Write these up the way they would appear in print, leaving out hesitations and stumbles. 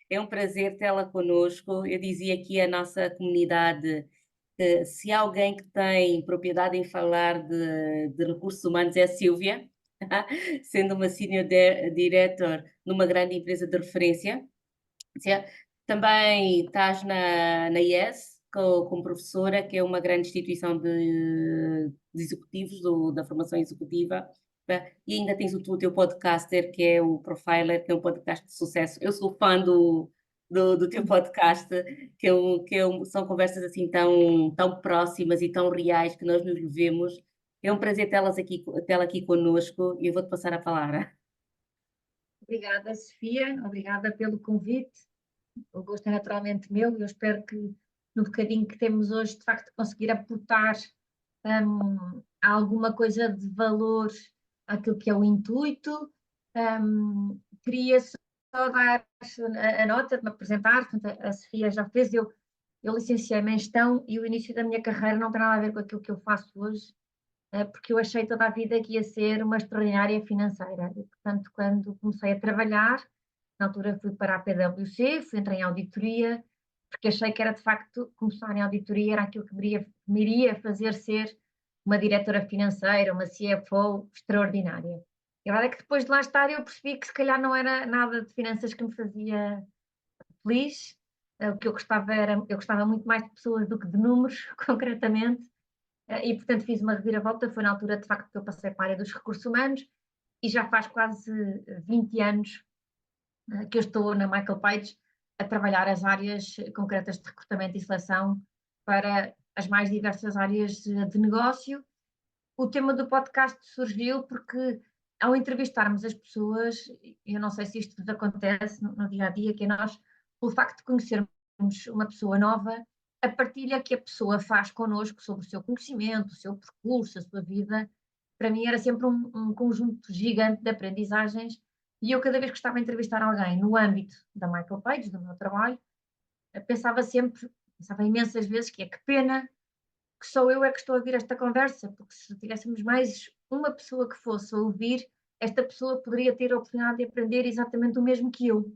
É um prazer tê-la conosco. Eu dizia aqui a nossa comunidade que se há alguém que tem propriedade em falar de recursos humanos é a Sílvia, sendo uma director numa grande empresa de referência. Também estás na IES como professora, que é uma grande instituição de executivos, da formação executiva, tá? E ainda tens o teu podcaster, que é o Profiler, que é um podcast de sucesso. Eu sou fã do teu podcast, são conversas assim tão próximas e tão reais que nós nos vivemos. É um prazer tê-la aqui conosco e eu vou-te passar a palavra. Obrigada, Sofia, obrigada pelo convite. O gosto é naturalmente meu e eu espero que no bocadinho que temos hoje, de facto, conseguir aportar alguma coisa de valor àquilo que é o intuito. Queria só dar a nota de me apresentar, portanto, a Sofia já fez, eu licenciei-me em gestão e o início da minha carreira não tem nada a ver com aquilo que eu faço hoje, porque eu achei toda a vida que ia ser uma extraordinária financeira. E, portanto, quando comecei a trabalhar, na altura fui para a PwC, entrei em auditoria, porque achei que era de facto, começar em auditoria era aquilo que me iria fazer ser uma diretora financeira, uma CFO extraordinária. E a verdade é que depois de lá estar eu percebi que se calhar não era nada de finanças que me fazia feliz. O que eu gostava muito mais de pessoas do que de números, concretamente. E, portanto, fiz uma reviravolta. Foi na altura, de facto, que eu passei para a área dos recursos humanos e já faz quase 20 anos que eu estou na Michael Page a trabalhar as áreas concretas de recrutamento e seleção para as mais diversas áreas de negócio. O tema do podcast surgiu porque, ao entrevistarmos as pessoas, eu não sei se isto vos acontece no dia a dia, que é nós, pelo facto de conhecermos uma pessoa nova, a partilha que a pessoa faz connosco sobre o seu conhecimento, o seu percurso, a sua vida, para mim era sempre um conjunto gigante de aprendizagens. E eu, cada vez que estava a entrevistar alguém no âmbito da Michael Page, do meu trabalho, pensava imensas vezes que pena que só eu é que estou a ouvir esta conversa, porque se tivéssemos mais uma pessoa que fosse a ouvir, esta pessoa poderia ter a oportunidade de aprender exatamente o mesmo que eu.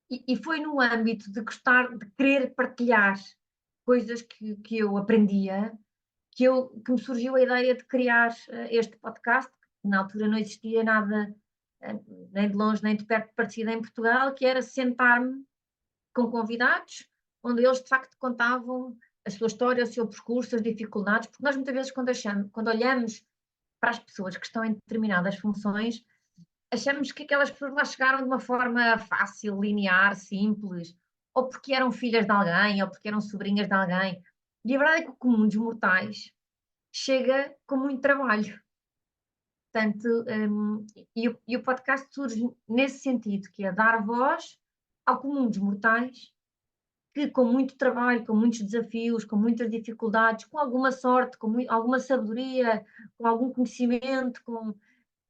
E foi no âmbito de gostar, de querer partilhar coisas que eu aprendia, que me surgiu a ideia de criar este podcast, que na altura não existia nada, nem de longe nem de perto parecido em Portugal, que era sentar-me com convidados, onde eles de facto contavam a sua história, o seu percurso, as dificuldades, porque nós muitas vezes quando olhamos para as pessoas que estão em determinadas funções, achamos que aquelas pessoas lá chegaram de uma forma fácil, linear, simples, ou porque eram filhas de alguém, ou porque eram sobrinhas de alguém. E a verdade é que o comum dos mortais chega com muito trabalho. Portanto, e o podcast surge nesse sentido, que é dar voz ao comum dos mortais, que com muito trabalho, com muitos desafios, com muitas dificuldades, com alguma sorte, com alguma sabedoria, com algum conhecimento,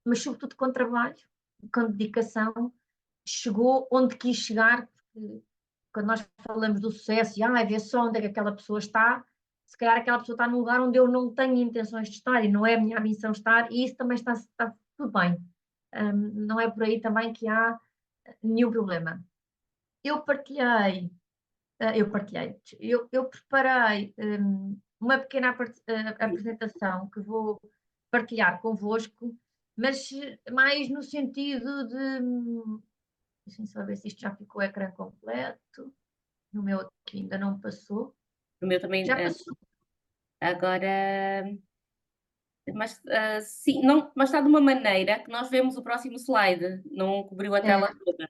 mas sobretudo com trabalho, com dedicação, chegou onde quis chegar, porque quando nós falamos do sucesso e vê só onde é que aquela pessoa está, se calhar aquela pessoa está num lugar onde eu não tenho intenções de estar e não é a minha missão estar, e isso também está tudo bem. Não é por aí também que há nenhum problema. Eu partilhei eu preparei uma pequena apresentação que vou partilhar convosco, mas mais no sentido de. Deixa-me só ver se isto já ficou o ecrã completo. No meu aqui ainda não passou. O meu também, Já passou. agora, mas sim, não, mas está de uma maneira que nós vemos o próximo slide, não cobriu a É, tela toda.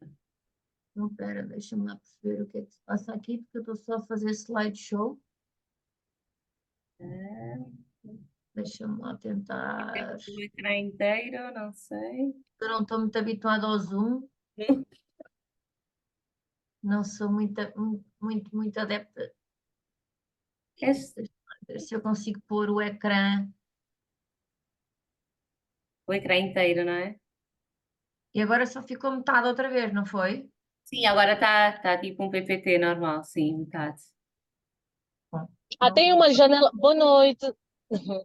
não, espera, deixa-me lá perceber o que é que se passa aqui, porque eu estou só a fazer slideshow. Deixa-me lá tentar. O ecrã inteiro, não sei. Eu não estou muito habituada ao Zoom, não sou muito adepta. Este, Deixa-me ver se eu consigo pôr o ecrã. o ecrã inteiro, não é? E agora só ficou metade outra vez, não foi? Sim, agora está tipo um PPT normal, sim, metade. Bom, Tem então, uma janela. Boa noite.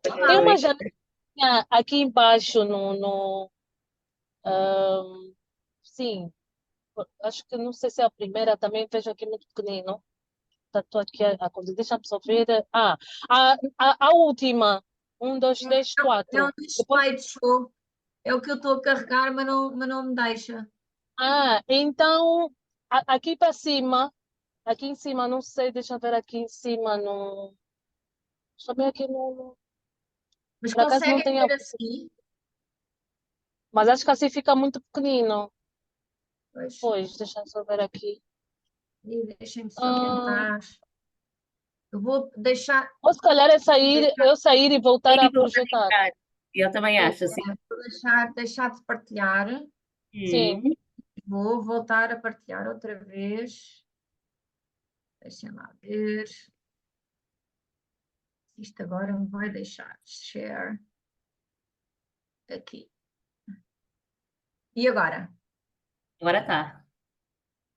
Tem olá, uma janelinha aqui embaixo no, sim. acho que não sei se é a primeira, também vejo aqui muito pequenino. Estou aqui a coisa, deixa-me só ver. A última. 1, 2, 3, É um 4. Depois, slideshow. É o que eu estou a carregar, mas não me deixa. então, aqui para cima, aqui em cima, não sei, deixa eu ver aqui em cima, não. Deixa eu ver aqui no. Mas Por acaso não conseguem tem a. ver assim? Mas acho que assim fica muito pequenino. Pois, Pois, deixa eu só ver aqui. e deixem-me só Ah, tentar. Eu vou deixar, ou se calhar é sair, deixar, eu sair e voltar E a voltar a projetar. entrar. Eu também é, acho assim. vou deixar de partilhar. Sim. Hum. Vou voltar a partilhar outra vez. Deixem lá ver. Isto agora me vai deixar share aqui. E agora? Agora está.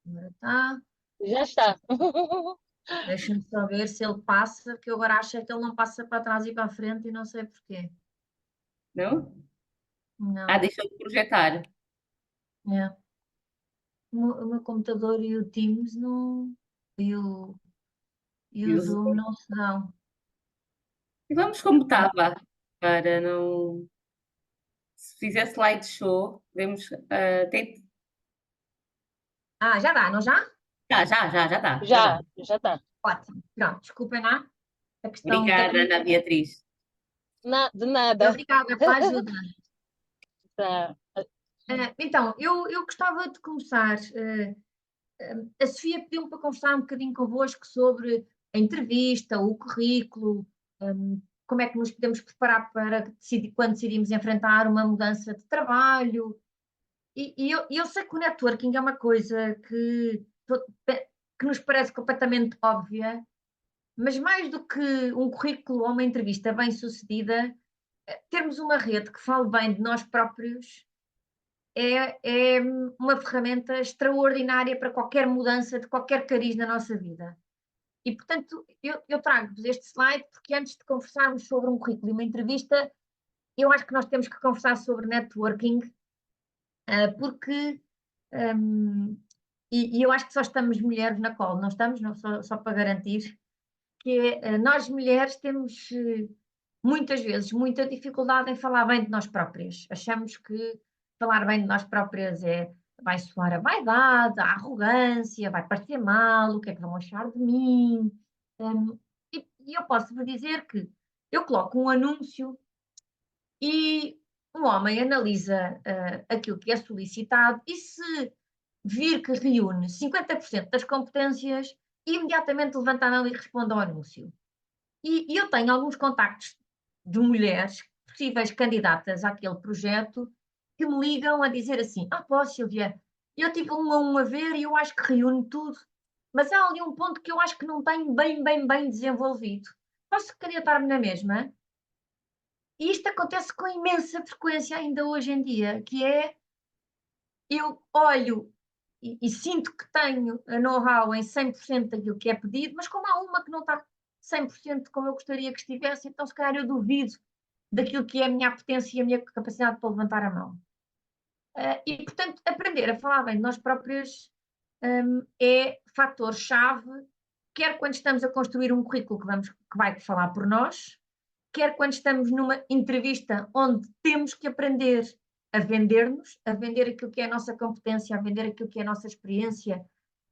Agora está. Já está. Deixa-me só ver se ele passa, que eu agora acho é que ele não passa para trás e para a frente e não sei porquê. Não? Não, Deixa eu projetar. é. O meu computador e o Teams não, e o, e E o o Zoom Zoom. não se dão. E vamos como estava, para não. Se fizer slideshow, podemos. Já dá, não já? Já está, já Já, dá. já está. Ótimo. Pronto, desculpem lá a questão Obrigada, técnica. Ana Beatriz. De E nada. obrigada pela ajuda. Tá. Então, eu gostava de começar. A Sofia pediu-me para conversar um bocadinho convosco sobre a entrevista, o currículo, como é que nos podemos preparar para decidir, quando decidimos enfrentar uma mudança de trabalho. E eu sei que o networking é uma coisa que nos parece completamente óbvia, mas mais do que um currículo ou uma entrevista bem-sucedida, termos uma rede que fale bem de nós próprios é uma ferramenta extraordinária para qualquer mudança de qualquer cariz na nossa vida. E, portanto, eu trago-vos este slide porque antes de conversarmos sobre um currículo e uma entrevista, eu acho que nós temos que conversar sobre networking, porque e eu acho que só estamos mulheres na cola, não estamos, não, só para garantir, que nós mulheres temos muitas vezes muita dificuldade em falar bem de nós próprias. Achamos que falar bem de nós próprias vai soar a vaidade, a arrogância, vai parecer mal, o que é que vão achar de mim? E eu posso vos dizer que eu coloco um anúncio e um homem analisa aquilo que é solicitado e se vir que reúne 50% das competências, imediatamente levanta a mão e responde ao anúncio. E eu tenho alguns contactos de mulheres, possíveis candidatas àquele projeto, que me ligam a dizer assim: pô, Silvia, eu tive um a um a ver e eu acho que reúne tudo, mas há ali um ponto que eu acho que não tenho bem desenvolvido. Posso candidatar-me na mesma? E isto acontece com imensa frequência ainda hoje em dia, que é eu olho e sinto que tenho a know-how em 100% daquilo que é pedido, mas como há uma que não está 100% como eu gostaria que estivesse, então se calhar eu duvido daquilo que é a minha apetência e a minha capacidade para levantar a mão. E, portanto, aprender a falar bem de nós próprios é fator-chave, quer quando estamos a construir um currículo que vai falar por nós, quer quando estamos numa entrevista onde temos que aprender a vender-nos, a vender aquilo que é a nossa competência, a vender aquilo que é a nossa experiência,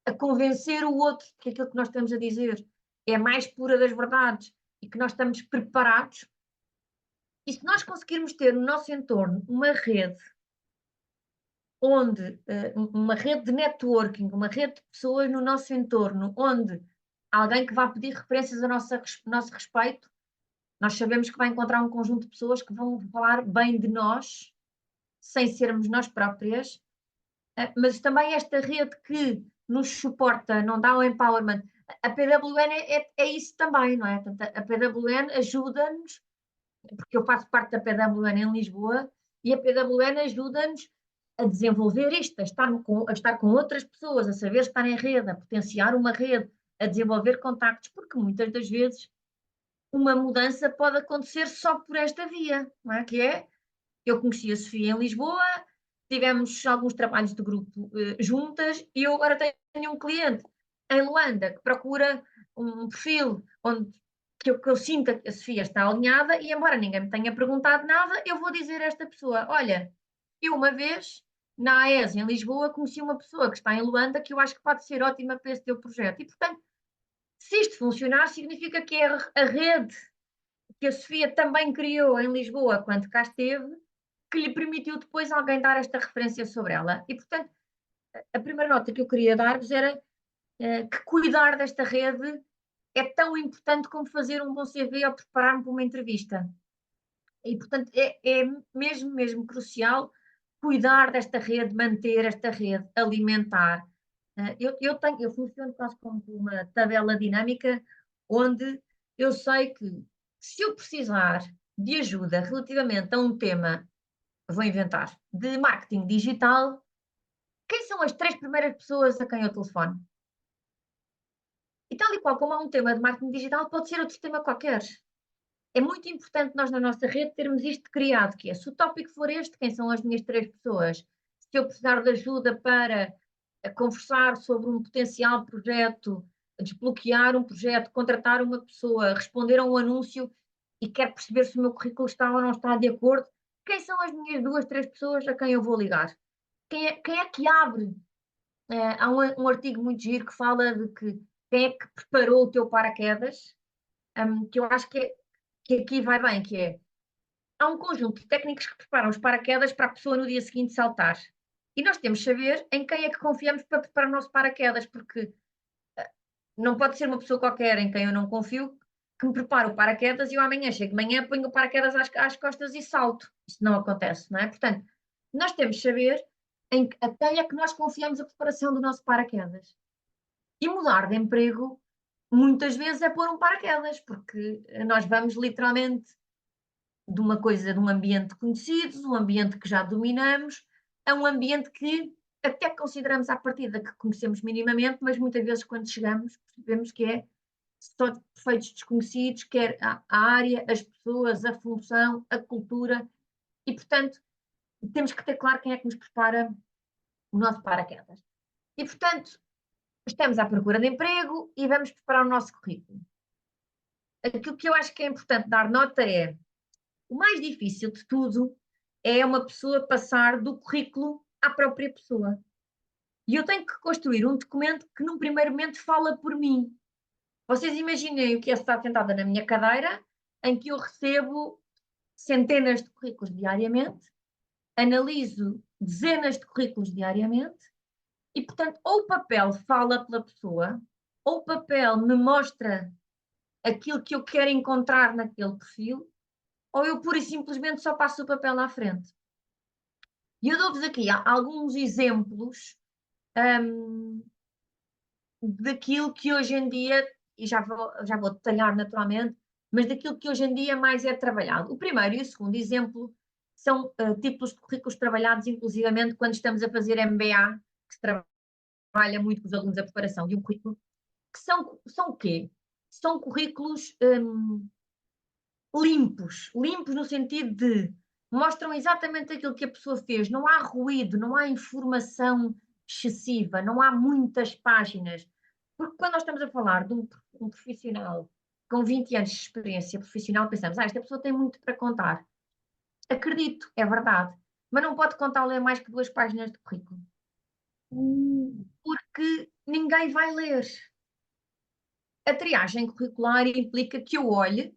a convencer o outro que aquilo que nós estamos a dizer é a mais pura das verdades e que nós estamos preparados. E se nós conseguirmos ter no nosso entorno uma rede uma rede de networking, uma rede de pessoas no nosso entorno, onde alguém que vá pedir referências a nosso respeito, nós sabemos que vai encontrar um conjunto de pessoas que vão falar bem de nós, sem sermos nós próprias, mas também esta rede que nos suporta, não dá o empowerment. A PWN é isso também, não é? Portanto, a PWN ajuda-nos, porque eu faço parte da PWN em Lisboa, e a PWN ajuda-nos a desenvolver isto, a estar com outras pessoas, a saber estar em rede, a potenciar uma rede, a desenvolver contactos, porque muitas das vezes uma mudança pode acontecer só por esta via, não é? Que é, eu conheci a Sofia em Lisboa, tivemos alguns trabalhos de grupo juntas, e eu agora tenho um cliente em Luanda que procura um perfil que eu sinta que a Sofia está alinhada, e embora ninguém me tenha perguntado nada, eu vou dizer a esta pessoa: olha, eu uma vez, na AES em Lisboa, conheci uma pessoa que está em Luanda que eu acho que pode ser ótima para esse teu projeto. E, portanto, se isto funcionar, significa que é a rede que a Sofia também criou em Lisboa quando cá esteve, que lhe permitiu depois alguém dar esta referência sobre ela. E, portanto, a primeira nota que eu queria dar-vos era que cuidar desta rede é tão importante como fazer um bom CV ou preparar-me para uma entrevista. E, portanto, é mesmo crucial cuidar desta rede, manter esta rede, alimentar. Eu funciono quase como uma tabela dinâmica, onde eu sei que, se eu precisar de ajuda relativamente a um tema, vou inventar, de marketing digital, quem são as 3 primeiras pessoas a quem eu telefono? E tal e qual como há um tema de marketing digital, pode ser outro tema qualquer. É muito importante nós, na nossa rede, termos isto criado, que é, se o tópico for este, quem são as minhas 3 pessoas? Se eu precisar de ajuda para conversar sobre um potencial projeto, desbloquear um projeto, contratar uma pessoa, responder a um anúncio e quero perceber se o meu currículo está ou não está de acordo, quem são as minhas 2, 3 pessoas a quem eu vou ligar? Quem é que abre? Há um artigo muito giro que fala de que quem é que preparou o teu paraquedas, que eu acho que aqui vai bem, que é, há um conjunto de técnicos que preparam os paraquedas para a pessoa no dia seguinte saltar. E nós temos de saber em quem é que confiamos para preparar o nosso paraquedas, porque não pode ser uma pessoa qualquer em quem eu não confio que me prepare o paraquedas e eu amanhã chego de manhã, ponho o paraquedas às costas e salto. Isso não acontece, não é? Portanto, nós temos de saber a quem é que nós confiamos a preparação do nosso paraquedas. E mudar de emprego, muitas vezes, é pôr um paraquedas, porque nós vamos literalmente de uma coisa, de um ambiente conhecido, de um ambiente que já dominamos, a um ambiente que até consideramos à partida que conhecemos minimamente, mas muitas vezes quando chegamos percebemos que é só de defeitos desconhecidos, quer a área, as pessoas, a função, a cultura, e portanto temos que ter claro quem é que nos prepara o nosso paraquedas. E portanto, estamos à procura de emprego e vamos preparar o nosso currículo. Aquilo que eu acho que é importante dar nota é: o mais difícil de tudo é uma pessoa passar do currículo à própria pessoa. E eu tenho que construir um documento que, num primeiro momento, fala por mim. Vocês imaginem o que é estar sentada na minha cadeira, em que eu recebo centenas de currículos diariamente, analiso dezenas de currículos diariamente, e, portanto, ou o papel fala pela pessoa, ou o papel me mostra aquilo que eu quero encontrar naquele perfil, ou eu pura e simplesmente só passo o papel à frente. E eu dou-vos aqui alguns exemplos daquilo que hoje em dia, e já vou detalhar naturalmente, mas daquilo que hoje em dia mais é trabalhado. O primeiro e o segundo exemplo são tipos de currículos trabalhados, inclusivamente quando estamos a fazer MBA, que se trabalha muito com os alunos a preparação de um currículo, que são o quê? São currículos limpos no sentido de mostram exatamente aquilo que a pessoa fez, não há ruído, não há informação excessiva, não há muitas páginas, porque quando nós estamos a falar de um profissional com 20 anos de experiência profissional, pensamos, esta pessoa tem muito para contar. Acredito, é verdade, mas não pode contar mais que 2 páginas de currículo. Porque ninguém vai ler. A triagem curricular implica que eu olhe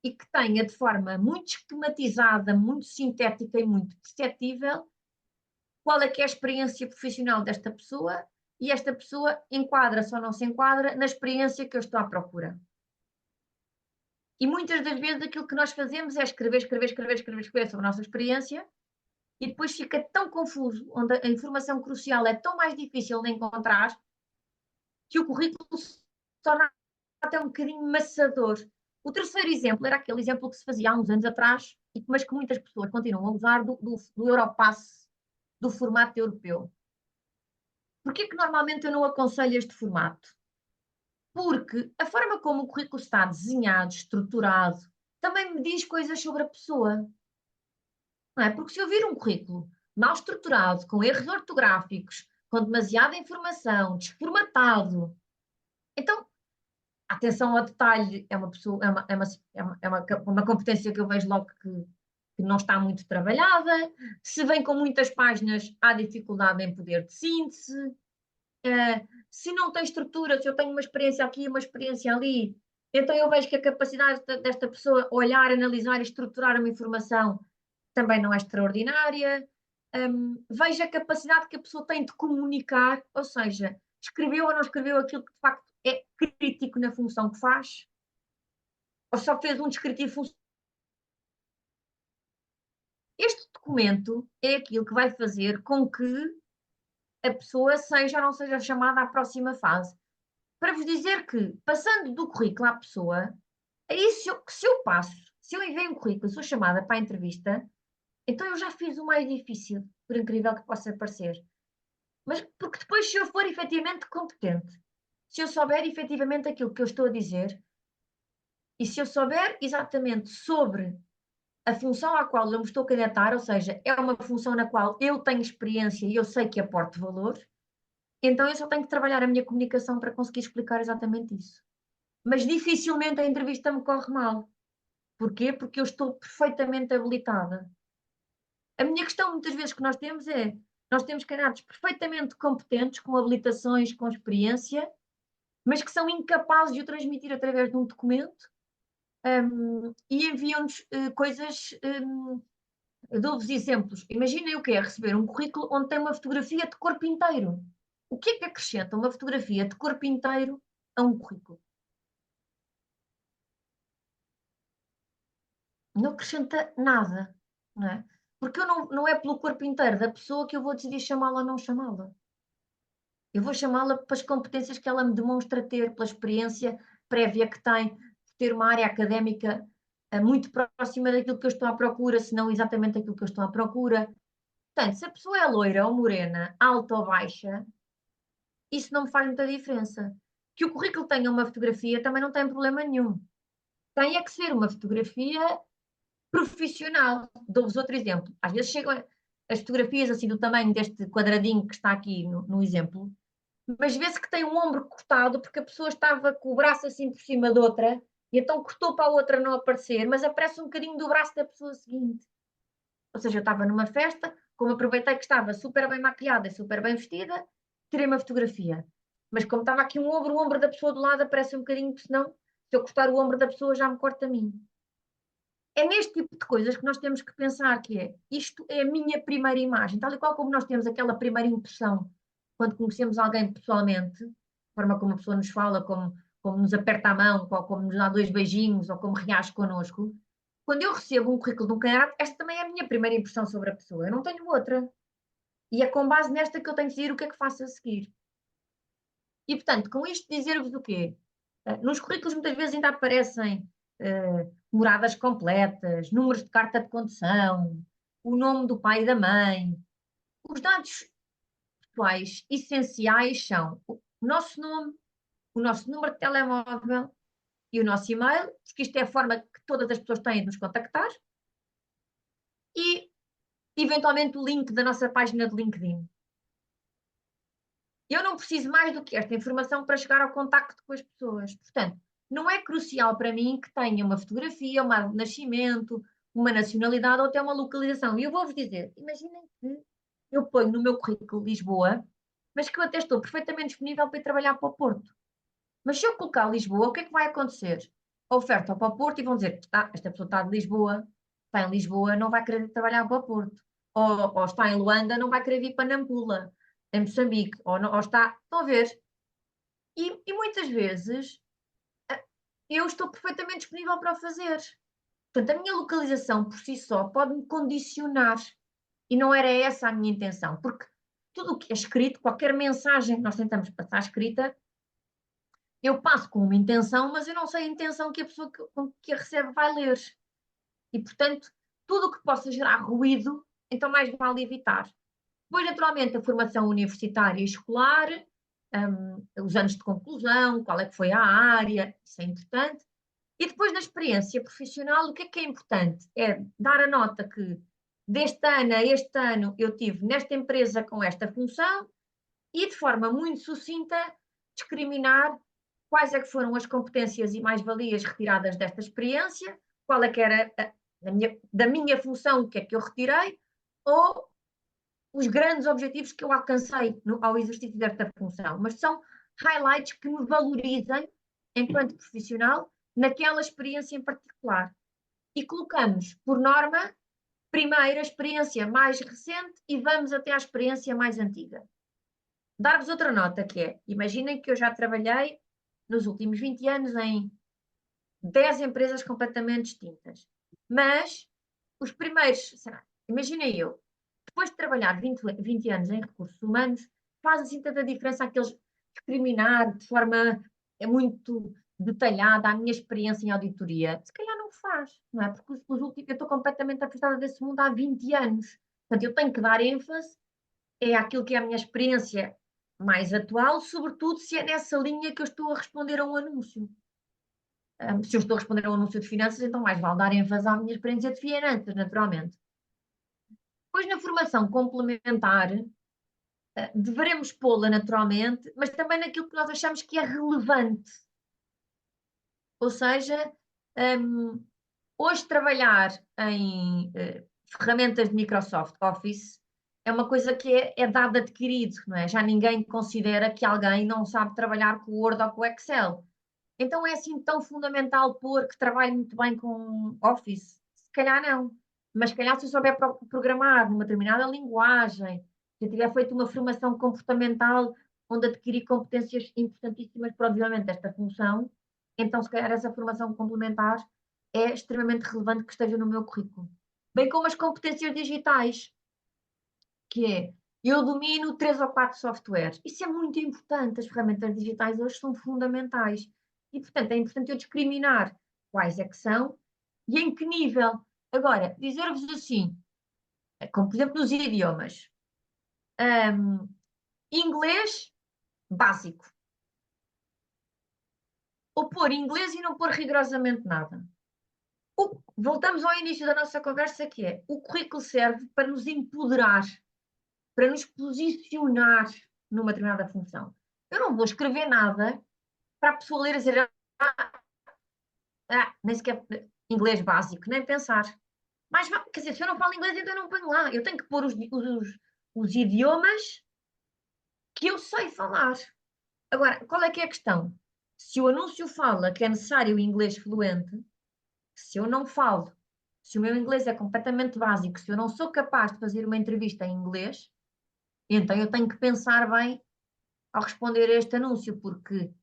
e que tenha de forma muito esquematizada, muito sintética e muito perceptível qual é que é a experiência profissional desta pessoa, e esta pessoa enquadra-se ou não se enquadra na experiência que eu estou à procura. E muitas das vezes aquilo que nós fazemos é escrever sobre a nossa experiência, e depois fica tão confuso, onde a informação crucial é tão mais difícil de encontrar, que o currículo se torna até um bocadinho maçador. O terceiro exemplo era aquele exemplo que se fazia há uns anos atrás, mas que muitas pessoas continuam a usar, do Europass, do formato europeu. Porquê que normalmente eu não aconselho este formato? Porque a forma como o currículo está desenhado, estruturado, também me diz coisas sobre a pessoa. Não é? Porque se eu vir um currículo mal estruturado, com erros ortográficos, com demasiada informação, desformatado. Então, atenção ao detalhe é uma competência que eu vejo logo que não está muito trabalhada. Se vem com muitas páginas, há dificuldade em poder de síntese. Se não tem estrutura, se eu tenho uma experiência aqui e uma experiência ali, então eu vejo que a capacidade desta pessoa olhar, analisar e estruturar uma informação também não é extraordinária. Vejo a capacidade que a pessoa tem de comunicar, ou seja, escreveu ou não escreveu aquilo que de facto é crítico na função que faz, ou só fez um descritivo funcional. Este documento é aquilo que vai fazer com que a pessoa seja ou não seja chamada à próxima fase. Para vos dizer que, passando do currículo à pessoa, aí se eu enviei um currículo, sou chamada para a entrevista, então eu já fiz o mais difícil, por incrível que possa parecer. Mas porque depois, se eu for efetivamente competente, se eu souber efetivamente aquilo que eu estou a dizer, e se eu souber exatamente sobre a função à qual eu me estou a candidatar, ou seja, é uma função na qual eu tenho experiência e eu sei que aporto valor, então eu só tenho que trabalhar a minha comunicação para conseguir explicar exatamente isso. Mas dificilmente a entrevista me corre mal. Porquê? Porque eu estou perfeitamente habilitada. A minha questão, muitas vezes, que nós temos é, nós temos candidatos perfeitamente competentes, com habilitações, com experiência, mas que são incapazes de o transmitir através de um documento, e enviam-nos coisas. Dou-vos exemplos. Imaginem o que é receber um currículo onde tem uma fotografia de corpo inteiro. O que é que acrescenta uma fotografia de corpo inteiro a um currículo? Não acrescenta nada, não é? Porque não é pelo corpo inteiro da pessoa que eu vou decidir chamá-la ou não chamá-la. Eu vou chamá-la pelas competências que ela me demonstra ter, pela experiência prévia que tem, de ter uma área académica muito próxima daquilo que eu estou à procura, se não exatamente aquilo que eu estou à procura. Portanto, se a pessoa é loira ou morena, alta ou baixa, isso não me faz muita diferença. Que o currículo tenha uma fotografia também não tem problema nenhum. Tem é que ser uma fotografia profissional. Dou-vos outro exemplo. Às vezes chegam as fotografias assim do tamanho deste quadradinho que está aqui no exemplo, mas vê-se que tem um ombro cortado porque a pessoa estava com o braço assim por cima de outra e então cortou para a outra não aparecer, mas aparece um bocadinho do braço da pessoa seguinte. Ou seja, eu estava numa festa, como aproveitei que estava super bem maquilhada e super bem vestida, tirei uma fotografia. Mas como estava aqui o ombro da pessoa do lado aparece um bocadinho, porque senão, se eu cortar o ombro da pessoa, já me corta a mim. É neste tipo de coisas que nós temos que pensar que é, isto é a minha primeira imagem, tal e qual como nós temos aquela primeira impressão quando conhecemos alguém pessoalmente, a forma como a pessoa nos fala, como nos aperta a mão, como nos dá dois beijinhos, ou como reage connosco. Quando eu recebo um currículo de um candidato, esta também é a minha primeira impressão sobre a pessoa, eu não tenho outra. E é com base nesta que eu tenho que decidir o que é que faço a seguir. E, portanto, com isto dizer-vos o quê? Nos currículos muitas vezes ainda aparecem moradas completas, números de carta de condução, o nome do pai e da mãe. Os dados pessoais essenciais são o nosso nome, o nosso número de telemóvel e o nosso e-mail, porque isto é a forma que todas as pessoas têm de nos contactar, e eventualmente o link da nossa página de LinkedIn. Eu não preciso mais do que esta informação para chegar ao contacto com as pessoas. Portanto, não é crucial para mim que tenha uma fotografia, uma data de nascimento, uma nacionalidade ou até uma localização. E eu vou-vos dizer, imaginem que eu ponho no meu currículo Lisboa, mas que eu até estou perfeitamente disponível para ir trabalhar para o Porto. Mas se eu colocar Lisboa, o que é que vai acontecer? A oferta para o Porto e vão dizer, esta pessoa está de Lisboa, está em Lisboa, não vai querer trabalhar para o Porto. Ou está em Luanda, não vai querer vir para Nampula, em Moçambique. Ou está, estão a ver? E muitas vezes eu estou perfeitamente disponível para o fazer. Portanto, a minha localização por si só pode-me condicionar. E não era essa a minha intenção, porque tudo o que é escrito, qualquer mensagem que nós tentamos passar escrita, eu passo com uma intenção, mas eu não sei a intenção que a pessoa que a recebe vai ler. E, portanto, tudo o que possa gerar ruído, então mais vale evitar. Depois, naturalmente, a formação universitária e escolar, os anos de conclusão, qual é que foi a área, isso é importante. E depois, na experiência profissional, o que é importante? É dar a nota que deste ano a este ano eu tive nesta empresa com esta função e de forma muito sucinta discriminar quais é que foram as competências e mais-valias retiradas desta experiência, qual é que era da minha função, o que é que eu retirei, ou os grandes objetivos que eu alcancei ao exercício desta função. Mas são highlights que me valorizem enquanto profissional naquela experiência em particular. E colocamos, por norma, primeiro a experiência mais recente e vamos até à experiência mais antiga. Dar-vos outra nota que é, imaginem que eu já trabalhei nos últimos 20 anos em 10 empresas completamente distintas. Mas os primeiros, imaginem eu, depois de trabalhar 20 anos em recursos humanos, faz assim tanta diferença aqueles discriminar de forma muito detalhada a minha experiência em auditoria? Se calhar não faz, não é? Porque eu estou completamente afastada desse mundo há 20 anos. Portanto, eu tenho que dar ênfase àquilo que é a minha experiência mais atual, sobretudo se é nessa linha que eu estou a responder a um anúncio. Se eu estou a responder a um anúncio de finanças, então mais vale dar ênfase à minha experiência de finanças, naturalmente. Depois, na formação complementar, deveremos pô-la naturalmente, mas também naquilo que nós achamos que é relevante. Ou seja, hoje trabalhar em ferramentas de Microsoft Office é uma coisa que é dado adquirido, não é? Já ninguém considera que alguém não sabe trabalhar com o Word ou com o Excel. Então é assim tão fundamental pôr que trabalhe muito bem com Office? Se calhar não. Mas se calhar se eu souber programar numa determinada linguagem, se eu tiver feito uma formação comportamental onde adquiri competências importantíssimas para o desenvolvimento desta função, então se calhar essa formação complementar é extremamente relevante que esteja no meu currículo. Bem como as competências digitais, que é, eu domino 3 ou 4 softwares. Isso é muito importante, as ferramentas digitais hoje são fundamentais. E, portanto, é importante eu discriminar quais é que são e em que nível. Agora, dizer-vos assim, como por exemplo nos idiomas, inglês básico. Ou pôr inglês e não pôr rigorosamente nada. Voltamos ao início da nossa conversa, que é, o currículo serve para nos empoderar, para nos posicionar numa determinada função. Eu não vou escrever nada para a pessoa ler e dizer nem sequer inglês básico, nem pensar. Mas, quer dizer, se eu não falo inglês, então eu não ponho lá. Eu tenho que pôr os idiomas que eu sei falar. Agora, qual é que é a questão? Se o anúncio fala que é necessário o inglês fluente, se eu não falo, se o meu inglês é completamente básico, se eu não sou capaz de fazer uma entrevista em inglês, então eu tenho que pensar bem ao responder a este anúncio, porque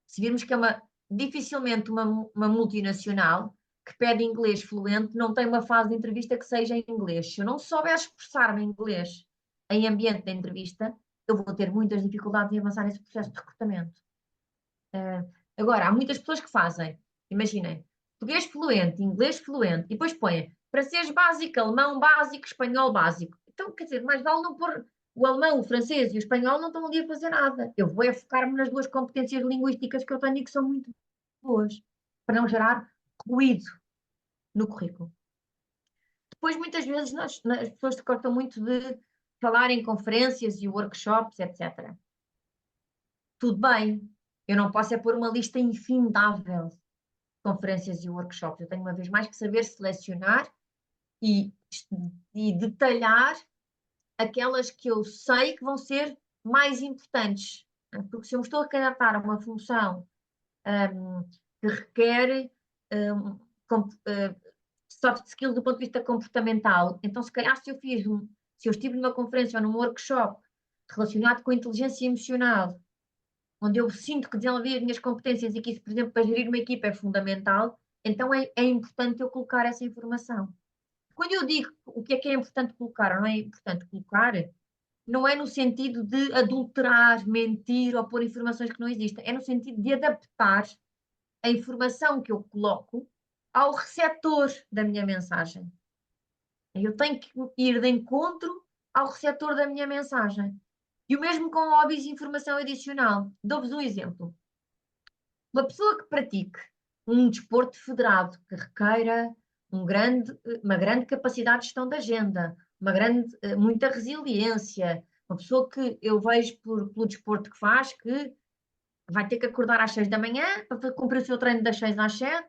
se virmos que é dificilmente uma multinacional que pede inglês fluente, não tem uma fase de entrevista que seja em inglês. Se eu não souber expressar-me em inglês em ambiente de entrevista, eu vou ter muitas dificuldades em avançar nesse processo de recrutamento. Agora, há muitas pessoas que fazem, imaginem, português fluente, inglês fluente, e depois põem francês básico, alemão básico, espanhol básico. Então, quer dizer, mais vale não pôr o alemão, o francês e o espanhol não estão ali a fazer nada. Eu vou focar-me nas duas competências linguísticas que eu tenho e que são muito boas, para não gerar ruído no currículo. Depois, muitas vezes, as pessoas gostam muito de falar em conferências e workshops, etc. Tudo bem, eu não posso pôr uma lista infindável de conferências e workshops. Eu tenho uma vez mais que saber selecionar e detalhar aquelas que eu sei que vão ser mais importantes. Porque se eu me estou a candidatar a uma função que requer soft skills do ponto de vista comportamental, então se calhar se eu estive numa conferência ou num workshop relacionado com inteligência emocional, onde eu sinto que desenvolvi as minhas competências e que isso, por exemplo, para gerir uma equipa é fundamental, então é importante eu colocar essa informação. Quando eu digo o que é importante colocar ou não é importante colocar, não é no sentido de adulterar, mentir ou pôr informações que não existem, é no sentido de adaptar a informação que eu coloco ao receptor da minha mensagem. Eu tenho que ir de encontro ao receptor da minha mensagem. E o mesmo com hobbies e informação adicional. Dou-vos um exemplo. Uma pessoa que pratique um desporto federado, que requeira uma grande capacidade de gestão da agenda, muita resiliência, uma pessoa que eu vejo pelo desporto que faz, que vai ter que acordar às 6 da manhã para cumprir o seu treino das 6 às 7,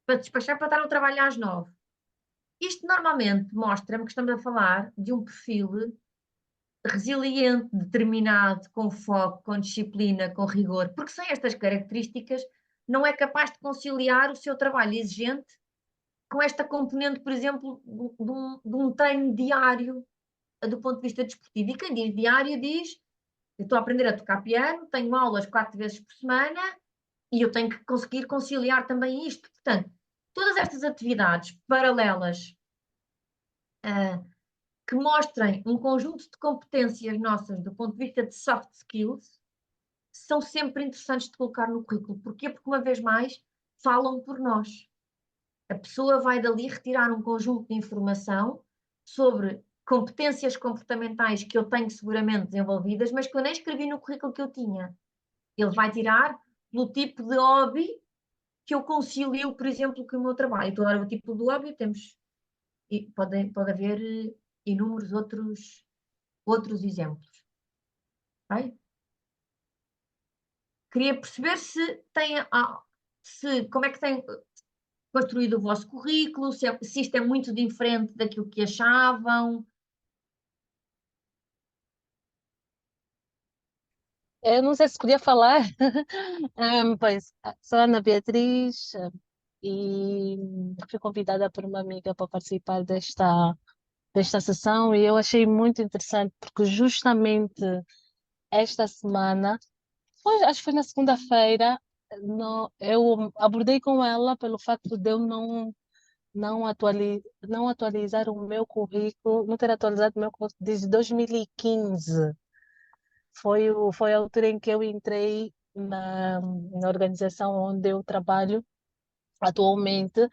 para despachar para estar no trabalho às 9. Isto normalmente mostra-me que estamos a falar de um perfil resiliente, determinado, com foco, com disciplina, com rigor, porque sem estas características não é capaz de conciliar o seu trabalho exigente com esta componente, por exemplo, de um treino diário do ponto de vista desportivo. E quem diz diário diz, eu estou a aprender a tocar piano, tenho aulas 4 vezes por semana e eu tenho que conseguir conciliar também isto. Portanto, todas estas atividades paralelas que mostrem um conjunto de competências nossas do ponto de vista de soft skills são sempre interessantes de colocar no currículo. Porquê? Porque, uma vez mais, falam por nós. A pessoa vai dali retirar um conjunto de informação sobre competências comportamentais que eu tenho seguramente desenvolvidas, mas que eu nem escrevi no currículo que eu tinha. Ele vai tirar pelo tipo de hobby que eu concilio, por exemplo, com o meu trabalho. Então, agora, o tipo de hobby temos, e pode haver inúmeros outros exemplos. Okay? Queria perceber como é que tem construído o vosso currículo, se isto é muito diferente daquilo que achavam. Eu não sei se podia falar. Pois, sou Ana Beatriz, e fui convidada por uma amiga para participar desta sessão e eu achei muito interessante porque justamente esta semana, acho que foi na segunda-feira, eu abordei com ela pelo facto de eu não atualizar o meu currículo, não ter atualizado o meu currículo desde 2015. Foi a altura em que eu entrei na organização onde eu trabalho atualmente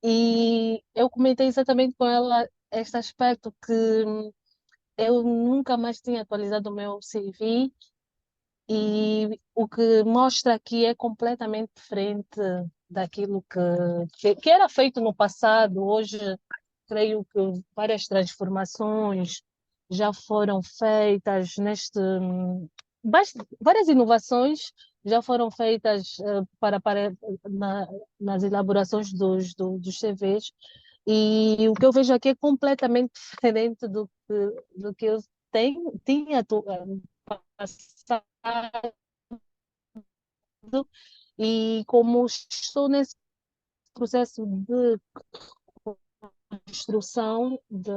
e eu comentei exatamente com ela este aspecto que eu nunca mais tinha atualizado o meu CV e o que mostra aqui é completamente diferente daquilo que era feito no passado. Hoje, creio que várias transformações já foram feitas várias inovações já foram feitas nas elaborações dos CVs e o que eu vejo aqui é completamente diferente do que eu tinha passado e como estou nesse processo de construção de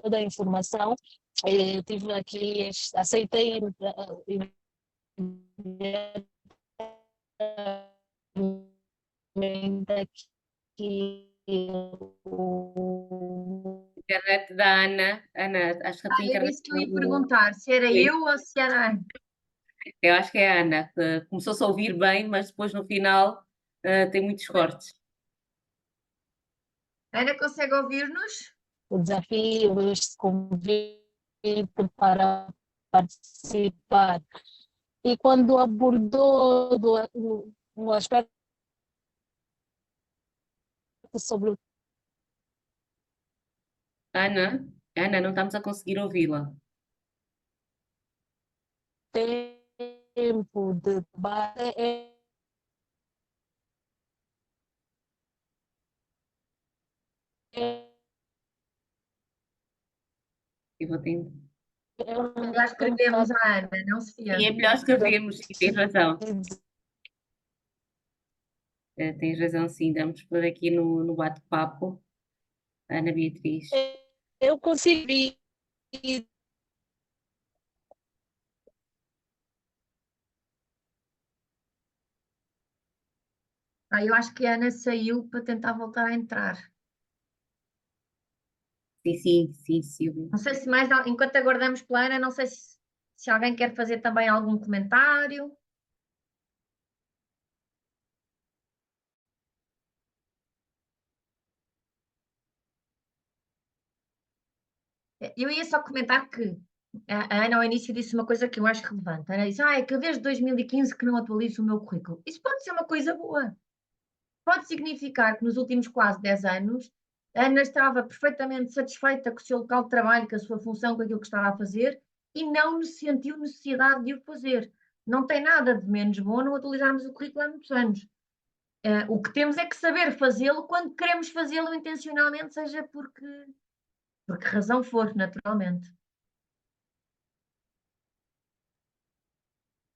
toda a informação, tive aqui, aceitei aqui Internet da Ana. Ana, acho que a tua Era internet isso que eu ia perguntar, se era Oi. eu ou se era a Ana. Eu acho que é a Ana, que começou-se a ouvir bem, mas depois no final tem muitos cortes. Ana, consegue ouvir-nos? o desafio, este convite para participar. E quando abordou o aspecto sobre o Ana, Ana, não estamos a conseguir ouvi-la. tempo de debate, é, Eu vou ter... Já é um escrevemos bocado a Ana, não Sim, Sofia? é melhor escrevermos, sim, tens razão. de Tens razão, sim, damos por aqui no bate-papo, Ana Beatriz. eu consigo Eu acho que a Ana saiu para tentar voltar a entrar. Sim, sim, sim, Silvia. Não sei se enquanto aguardamos pela Ana, não sei se alguém quer fazer também algum comentário. Eu ia só comentar que a Ana ao início disse uma coisa que eu acho relevante. A Ana disse, é que eu desde 2015 que não atualizo o meu currículo. Isso pode ser uma coisa boa. pode significar que nos últimos quase 10 anos, a Ana estava perfeitamente satisfeita com o seu local de trabalho, com a sua função, com aquilo que estava a fazer, e não sentiu necessidade de o fazer. Não tem nada de menos bom não atualizarmos o currículo há muitos anos. O que temos é que saber fazê-lo quando queremos fazê-lo intencionalmente, seja porque razão for, naturalmente.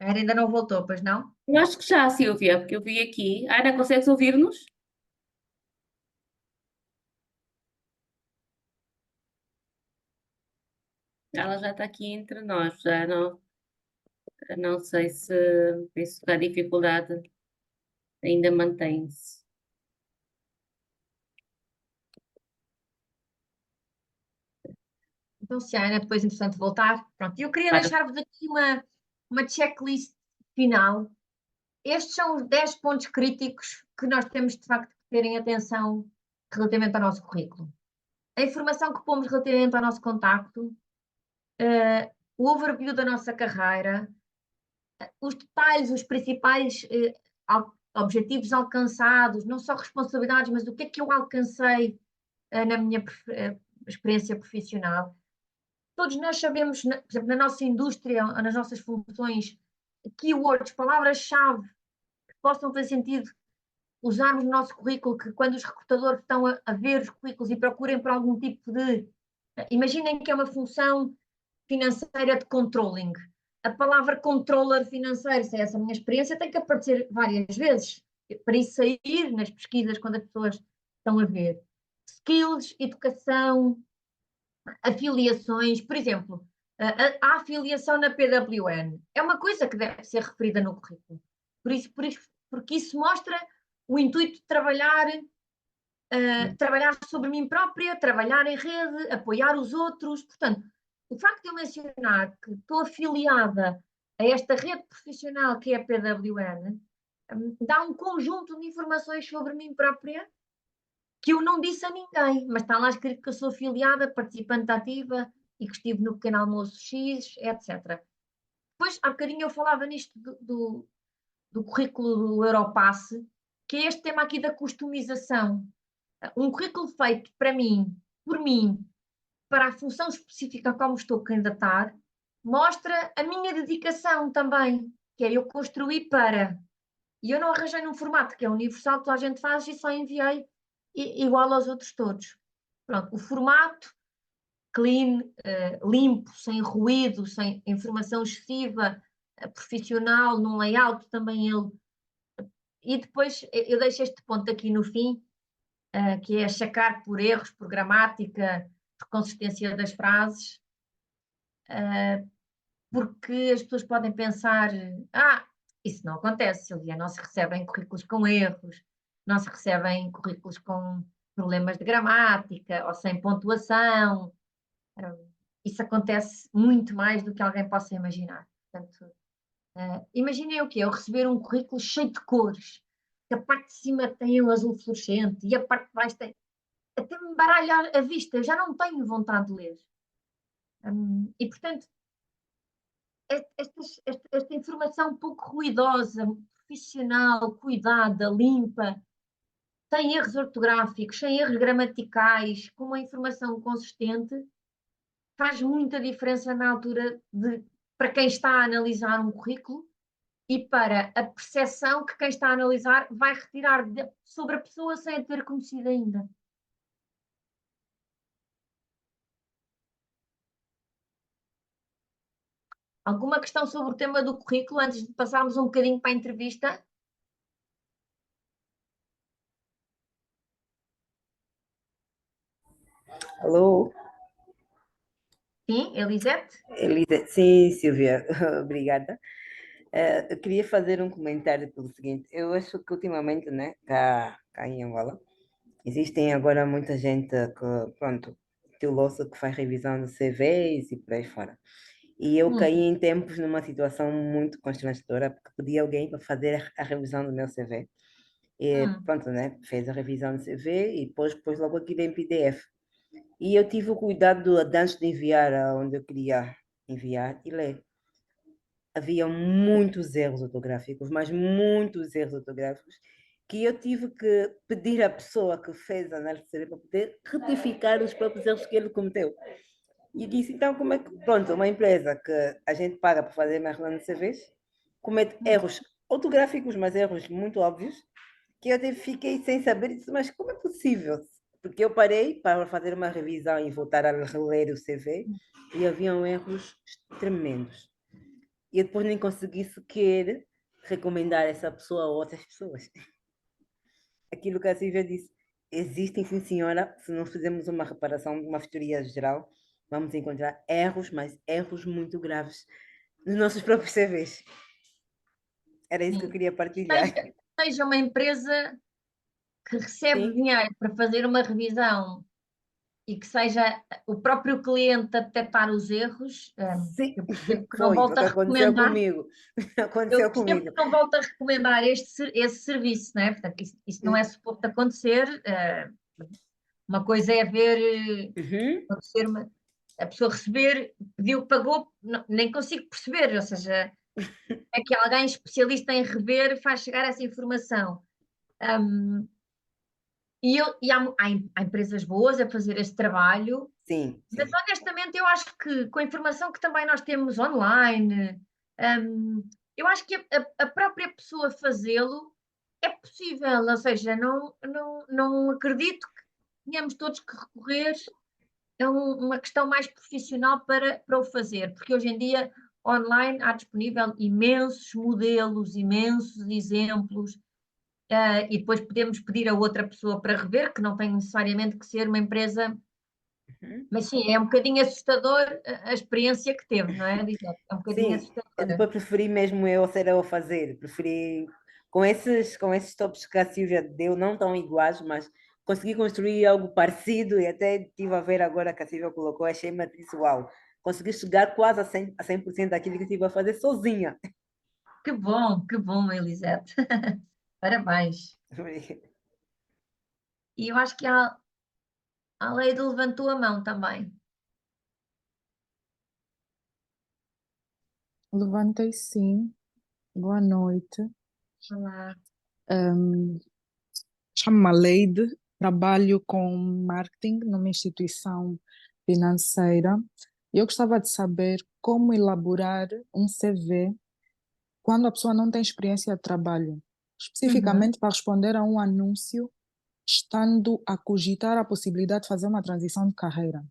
A Ana ainda não voltou, pois não? Eu acho que já, Silvia, porque eu vi aqui. Ana, consegues ouvir-nos? Ela já está aqui entre nós, já não sei se isso a dificuldade ainda mantém-se. Então, se a Ana depois, interessante, voltar. Pronto, eu queria Claro. deixar-vos aqui uma checklist final. Estes são os 10 pontos críticos que nós temos, de facto, que ter em atenção relativamente ao nosso currículo. A informação que pomos relativamente ao nosso contacto, o overview da nossa carreira, os detalhes, os principais objetivos alcançados, não só responsabilidades, mas o que é que eu alcancei na minha experiência profissional. Todos nós sabemos, por exemplo, na nossa indústria, ou nas nossas funções, keywords, palavras-chave que possam fazer sentido usarmos no nosso currículo, que quando os recrutadores estão a ver os currículos e procurem por algum tipo de... Imaginem que é uma função financeira de controlling. A palavra controller financeiro, se é essa a minha experiência, tem que aparecer várias vezes para isso sair nas pesquisas quando as pessoas estão a ver. Skills, educação, afiliações, por exemplo, a afiliação na PWN é uma coisa que deve ser referida no currículo. Porque isso mostra o intuito de trabalhar sobre mim própria, trabalhar em rede, apoiar os outros. Portanto, o facto de eu mencionar que estou afiliada a esta rede profissional que é a PWN, dá um conjunto de informações sobre mim própria que eu não disse a ninguém, mas está lá escrito que eu sou afiliada, participante ativa e que estive no pequeno almoço X, etc. Depois, há bocadinho eu falava nisto do currículo do Europasse, que é este tema aqui da customização. Um currículo feito para mim, por mim, para a função específica a como estou a candidatar, mostra a minha dedicação também, que é eu construir para. E eu não arranjei num formato que é universal, que toda a gente faz e só enviei igual aos outros todos. Pronto, o formato clean, limpo, sem ruído, sem informação excessiva, profissional, num layout também ele. E depois eu deixo este ponto aqui no fim, que é checar por erros, por gramática, por consistência das frases, porque as pessoas podem pensar, isso não acontece, Silvia, não se recebem currículos com erros, não se recebem currículos com problemas de gramática ou sem pontuação. Isso acontece muito mais do que alguém possa imaginar. Portanto, imaginem o quê? Eu receber um currículo cheio de cores, que a parte de cima tem um azul fluorescente e a parte de baixo tem... Até me baralhar a vista, eu já não tenho vontade de ler. E, portanto, esta informação pouco ruidosa, profissional, cuidada, limpa, sem erros ortográficos, sem erros gramaticais, com uma informação consistente, faz muita diferença na altura para quem está a analisar um currículo e para a percepção que quem está a analisar vai retirar sobre a pessoa sem a ter conhecido ainda. Alguma questão sobre o tema do currículo antes de passarmos um bocadinho para a entrevista? Alô? Sim, Elisete? Elisa, sim, Silvia, obrigada. Eu queria fazer um comentário pelo seguinte, eu acho que ultimamente, né, cá em Angola, existem agora muita gente que, pronto, titulosa que faz revisão de CVs e por aí fora. E eu caí em tempos numa situação muito constrangedora, porque pedi alguém para fazer a revisão do meu CV. E pronto, né, fez a revisão do CV e depois pôs logo aquilo em PDF. E eu tive o cuidado de, antes de enviar aonde eu queria enviar e ler. Havia muitos erros ortográficos, mas muitos erros ortográficos. que eu tive que pedir à pessoa que fez a análise de CV para poder retificar os próprios erros que ele cometeu. E disse, então, como é que, pronto, uma empresa que a gente paga para fazer mais lá no CVs, comete erros ortográficos, mas erros muito óbvios, que eu fiquei sem saber, e disse, mas como é possível? Porque eu parei para fazer uma revisão e voltar a reler o CV, e haviam erros tremendos. E eu depois nem consegui sequer recomendar essa pessoa a outras pessoas. Aquilo que a Silvia disse, existem sim senhora, se não fizermos uma reparação, uma vistoria geral, vamos encontrar erros, mas erros muito graves nos nossos próprios CVs. Era isso que eu Sim. queria partilhar. Seja uma empresa que recebe Sim, dinheiro para fazer uma revisão e que seja o próprio cliente a detectar os erros, sim, eu percebo que não foi o volto que a aconteceu recomendar, comigo. eu Aconteceu percebo comigo. que não volto a recomendar esse serviço, não é? Portanto, isso não é suposto acontecer. Uma coisa é ver Uhum. acontecer a pessoa receber, pediu, pagou, nem consigo perceber, ou seja, é que alguém especialista em rever faz chegar essa informação. Um, há empresas boas a fazer esse trabalho, Sim, mas sim. honestamente eu acho que com a informação que também nós temos online, eu acho que a própria pessoa fazê-lo é possível, ou seja, não acredito que tenhamos todos que recorrer a uma questão mais profissional para o fazer, porque hoje em dia online há disponível imensos modelos, imensos exemplos, e depois podemos pedir a outra pessoa para rever, que não tem necessariamente que ser uma empresa, Uhum. mas sim, é um bocadinho assustador a experiência que teve, não é? É um bocadinho Sim, eu assustadora. depois preferi mesmo eu ser eu a fazer. Preferi, com esses tops que a Silvia deu, não tão iguais, mas consegui construir algo parecido e até estive a ver agora que a Silvia colocou, achei matriz uau. Consegui chegar quase a 100% daquilo que estive a fazer sozinha. Que bom, Elisete. Parabéns. E eu acho que a Leide levantou a mão também. Levantei sim. Boa noite. Olá. Chamo-me Leide, trabalho com marketing numa instituição financeira. Eu gostava de saber como elaborar um CV quando a pessoa não tem experiência de trabalho, Uhum. especificamente para responder a um anúncio, estando a cogitar a possibilidade de fazer uma transição de carreira.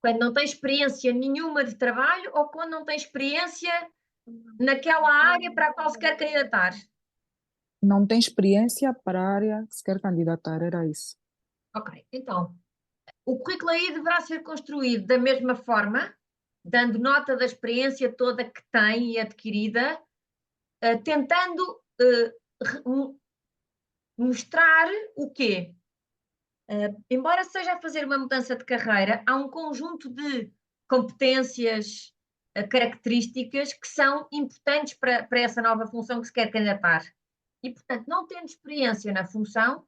Quando não tem experiência nenhuma de trabalho ou quando não tem experiência naquela área para a qual se quer candidatar. Não tem experiência para a área que se quer candidatar, era isso. Ok, então, o currículo aí deverá ser construído da mesma forma, dando nota da experiência toda que tem e adquirida, tentando mostrar o quê? Embora seja a fazer uma mudança de carreira, há um conjunto de competências, características que são importantes para essa nova função que se quer candidatar. E, portanto, não tendo experiência na função,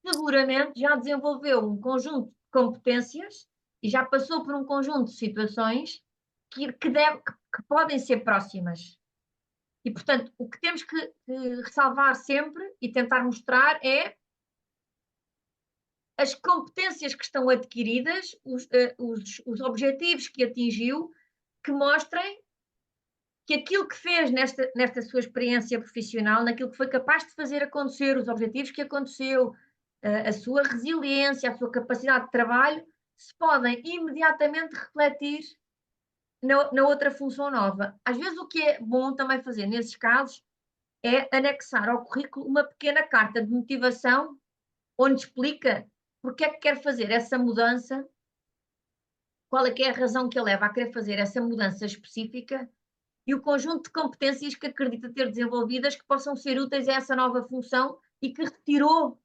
seguramente já desenvolveu um conjunto de competências e já passou por um conjunto de situações que podem ser próximas. E, portanto, o que temos que ressalvar sempre e tentar mostrar é as competências que estão adquiridas, os objetivos que atingiu, que mostrem que aquilo que fez nesta sua experiência profissional, naquilo que foi capaz de fazer acontecer, os objetivos que aconteceu, a sua resiliência, a sua capacidade de trabalho, se podem imediatamente refletir na outra função nova. Às vezes o que é bom também fazer nesses casos é anexar ao currículo uma pequena carta de motivação onde explica porque é que quer fazer essa mudança, qual é que é a razão que a leva a querer fazer essa mudança específica e o conjunto de competências que acredita ter desenvolvidas que possam ser úteis a essa nova função e que retirou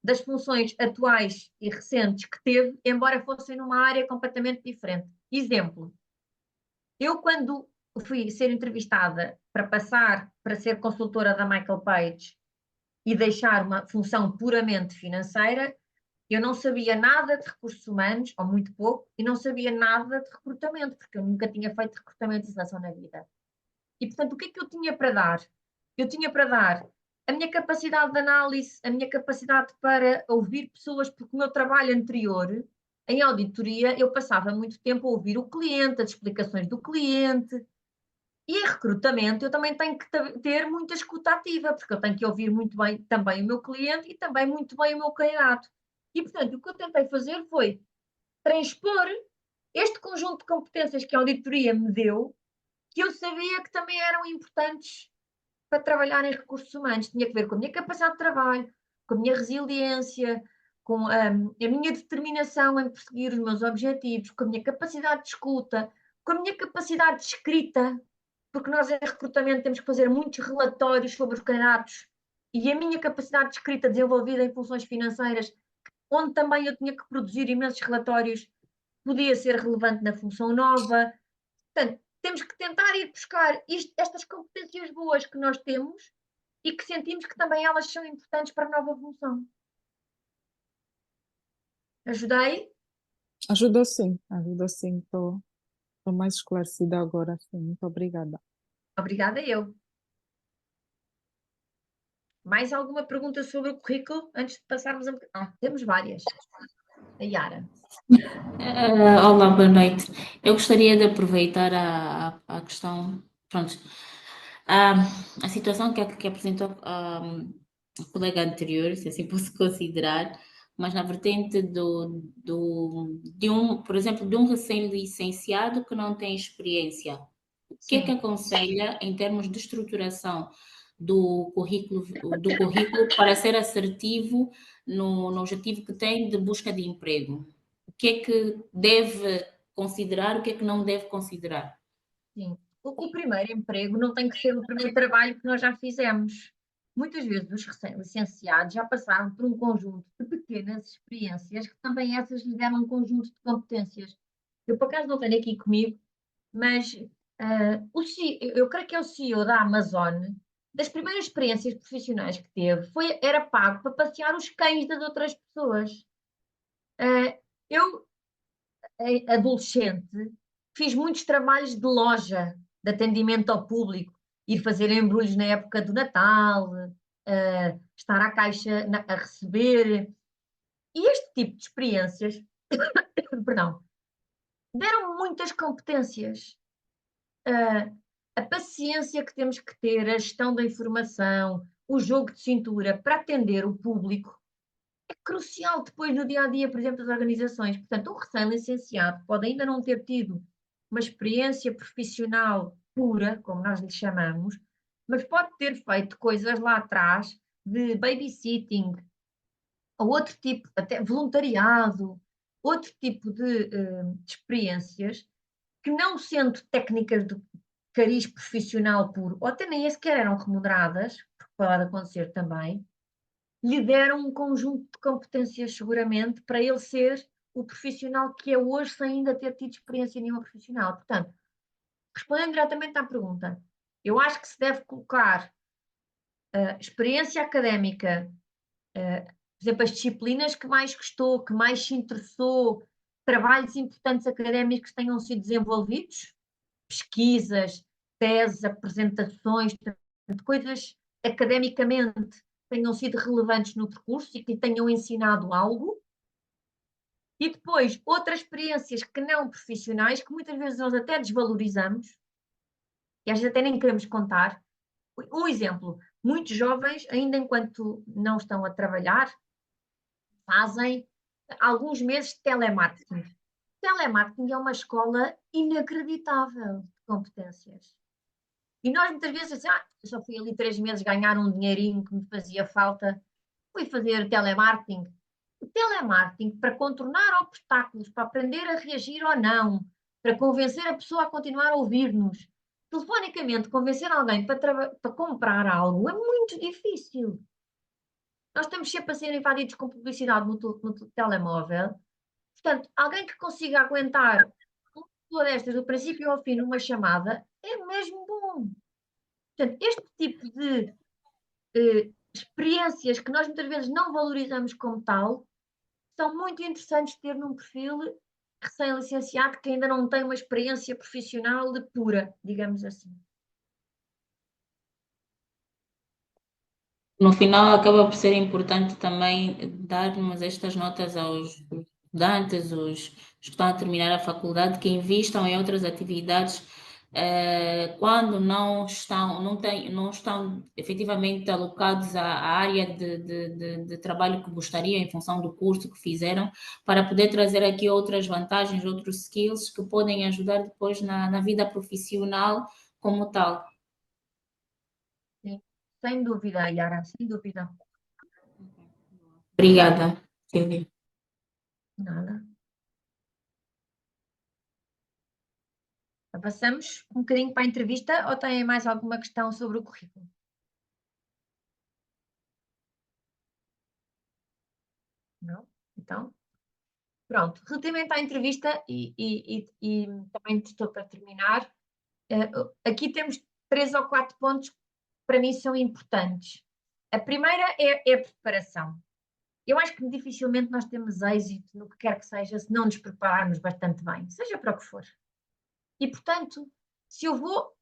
das funções atuais e recentes que teve, embora fossem numa área completamente diferente. Exemplo, eu quando fui ser entrevistada para passar para ser consultora da Michael Page e deixar uma função puramente financeira, eu não sabia nada de recursos humanos, ou muito pouco, e não sabia nada de recrutamento, porque eu nunca tinha feito recrutamento e seleção na vida. E, portanto, o que é que eu tinha para dar? Eu tinha para dar a minha capacidade de análise, a minha capacidade para ouvir pessoas, porque o meu trabalho anterior, em auditoria, eu passava muito tempo a ouvir o cliente, as explicações do cliente, e em recrutamento eu também tenho que ter muita escuta ativa, porque eu tenho que ouvir muito bem também o meu cliente e também muito bem o meu candidato. E, portanto, o que eu tentei fazer foi transpor este conjunto de competências que a auditoria me deu, que eu sabia que também eram importantes para trabalhar em recursos humanos. Tinha que ver com a minha capacidade de trabalho, com a minha resiliência, com a minha determinação em perseguir os meus objetivos, com a minha capacidade de escuta, com a minha capacidade de escrita, porque nós em recrutamento temos que fazer muitos relatórios sobre os candidatos, e a minha capacidade de escrita desenvolvida em funções financeiras, onde também eu tinha que produzir imensos relatórios, podia ser relevante na função nova. Portanto, temos que tentar ir buscar estas competências boas que nós temos e que sentimos que também elas são importantes para a nova função. Ajudei? Ajudou sim, ajudou sim. Estou mais esclarecida agora, sim. Muito obrigada. Obrigada eu. Mais alguma pergunta sobre o currículo antes de passarmos a... temos várias. A Yara. Olá, boa noite. Eu gostaria de aproveitar a questão, pronto, a situação que apresentou a colega anterior, se assim posso considerar, mas na vertente por exemplo, de um recém-licenciado que não tem experiência. O que é que Sim. aconselha em termos de estruturação do currículo para ser assertivo no objetivo que tem de busca de emprego? O que é que deve considerar, o que é que não deve considerar? Sim. O primeiro emprego não tem que ser o primeiro trabalho que nós já fizemos. Muitas vezes os recém-licenciados já passaram por um conjunto de pequenas experiências que também essas lhe deram um conjunto de competências. Eu, por acaso, não tenho aqui comigo, mas eu creio que é o CEO da Amazon, das primeiras experiências profissionais que teve, era pago para passear os cães das outras pessoas. Eu, adolescente, fiz muitos trabalhos de loja, de atendimento ao público, ir fazer embrulhos na época do Natal, estar à caixa a receber. E este tipo de experiências, perdão, deram muitas competências. A paciência que temos que ter, a gestão da informação, o jogo de cintura para atender o público é crucial depois no dia a dia, por exemplo, das organizações. Portanto, um recém-licenciado pode ainda não ter tido uma experiência profissional pura, como nós lhe chamamos, mas pode ter feito coisas lá atrás de babysitting, ou outro tipo, até voluntariado, outro tipo de experiências que, não sendo técnicas de cariz profissional puro, ou até nem sequer eram remuneradas, porque pode acontecer também, lhe deram um conjunto de competências, seguramente, para ele ser o profissional que é hoje, sem ainda ter tido experiência nenhuma profissional. Portanto, respondendo diretamente à pergunta, eu acho que se deve colocar experiência académica, por exemplo, as disciplinas que mais gostou, que mais se interessou, trabalhos importantes académicos que tenham sido desenvolvidos, pesquisas, teses, apresentações, coisas academicamente tenham sido relevantes no percurso e que tenham ensinado algo. E depois, outras experiências que não profissionais, que muitas vezes nós até desvalorizamos, e às vezes até nem queremos contar. Um exemplo, muitos jovens, ainda enquanto não estão a trabalhar, fazem alguns meses de telemarketing. Telemarketing é uma escola inacreditável de competências. E nós muitas vezes assim, eu só fui ali 3 meses ganhar um dinheirinho que me fazia falta, fui fazer telemarketing. O telemarketing, para contornar obstáculos, para aprender a reagir ou não, para convencer a pessoa a continuar a ouvir-nos, telefonicamente convencer alguém para comprar algo é muito difícil. Nós estamos sempre a ser invadidos com publicidade no telemóvel. Portanto, alguém que consiga aguentar uma pessoa destas do princípio ao fim numa chamada é mesmo bom. Portanto, este tipo de experiências que nós muitas vezes não valorizamos como tal, são muito interessantes ter num perfil recém-licenciado que ainda não tem uma experiência profissional de pura, digamos assim. no final acaba por ser importante também darmos estas notas aos estudantes, os que estão a terminar a faculdade, que invistam em outras atividades quando não estão efetivamente alocados à área de trabalho que gostariam em função do curso que fizeram, para poder trazer aqui outras vantagens, outros skills que podem ajudar depois na vida profissional como tal. Sim, sem dúvida, Yara, sem dúvida. Obrigada, Silvia. Nada. Avançamos um bocadinho para a entrevista ou têm mais alguma questão sobre o currículo? Não? Então, pronto. Relativamente à entrevista e também estou para terminar, aqui temos 3 ou 4 pontos que para mim são importantes. A primeira é a preparação. Eu acho que dificilmente nós temos êxito no que quer que seja se não nos prepararmos bastante bem, seja para o que for. E, portanto, se eu vou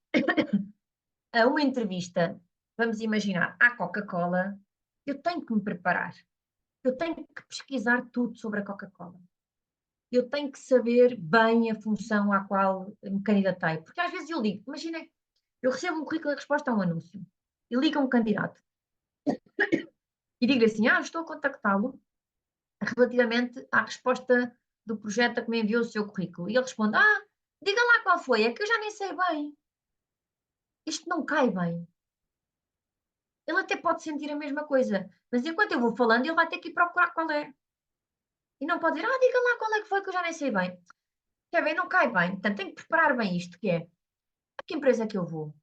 a uma entrevista, vamos imaginar, à Coca-Cola, eu tenho que me preparar. Eu tenho que pesquisar tudo sobre a Coca-Cola. Eu tenho que saber bem a função à qual me candidatei. Porque às vezes eu ligo, imagina, eu recebo um currículo de resposta a um anúncio e liga um candidato e digo assim, estou a contactá-lo relativamente à resposta do projeto a que me enviou o seu currículo. E ele responde, diga lá qual foi, é que eu já nem sei bem. Isto não cai bem. Ele até pode sentir a mesma coisa, mas enquanto eu vou falando, ele vai ter que ir procurar qual é. E não pode dizer, diga lá qual é que foi que eu já nem sei bem. Quer bem, não cai bem. Portanto, tenho que preparar bem isto, que é, a que empresa é que eu vou?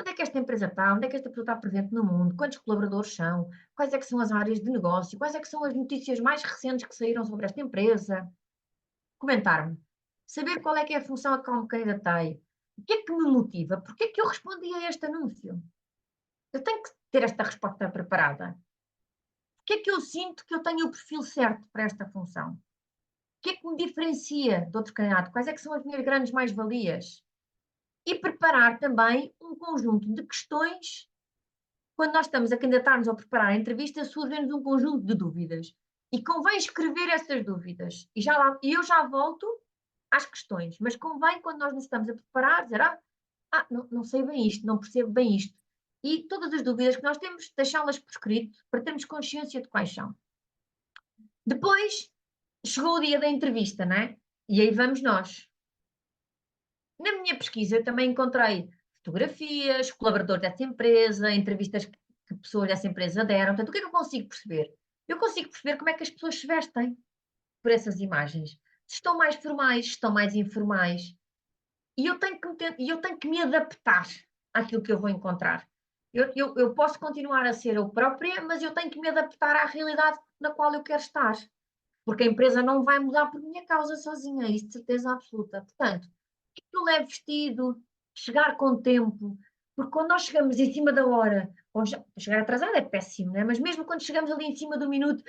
Onde é que esta empresa está? Onde é que esta pessoa está presente no mundo? Quantos colaboradores são? Quais é que são as áreas de negócio? Quais é que são as notícias mais recentes que saíram sobre esta empresa? Comentar-me. Saber qual é que é a função a qual me candidatei. O que é que me motiva? Porquê é que eu respondi a este anúncio? Eu tenho que ter esta resposta preparada. O que é que eu sinto que eu tenho o perfil certo para esta função? O que é que me diferencia de outro candidato? Quais é que são as minhas grandes mais-valias? E preparar também um conjunto de questões. Quando nós estamos a candidatar-nos ou preparar a entrevista, surgem-nos um conjunto de dúvidas. E convém escrever essas dúvidas. E eu já volto às questões. Mas convém, quando nós nos estamos a preparar, dizer, não sei bem isto, não percebo bem isto. E todas as dúvidas que nós temos, deixá-las por escrito, para termos consciência de quais são. Depois, chegou o dia da entrevista, não é? E aí vamos nós. Na minha pesquisa, eu também encontrei fotografias, colaboradores dessa empresa, entrevistas que pessoas dessa empresa deram. Portanto, o que é que eu consigo perceber? Eu consigo perceber como é que as pessoas se vestem por essas imagens. Se estão mais formais, se estão mais informais. E eu tenho que me adaptar àquilo que eu vou encontrar. Eu posso continuar a ser eu própria, mas eu tenho que me adaptar à realidade na qual eu quero estar. Porque a empresa não vai mudar por minha causa sozinha, isso de certeza absoluta. Portanto, eu levo vestido, chegar com tempo, porque quando nós chegamos em cima da hora, chegar atrasado é péssimo, né? Mas mesmo quando chegamos ali em cima do minuto,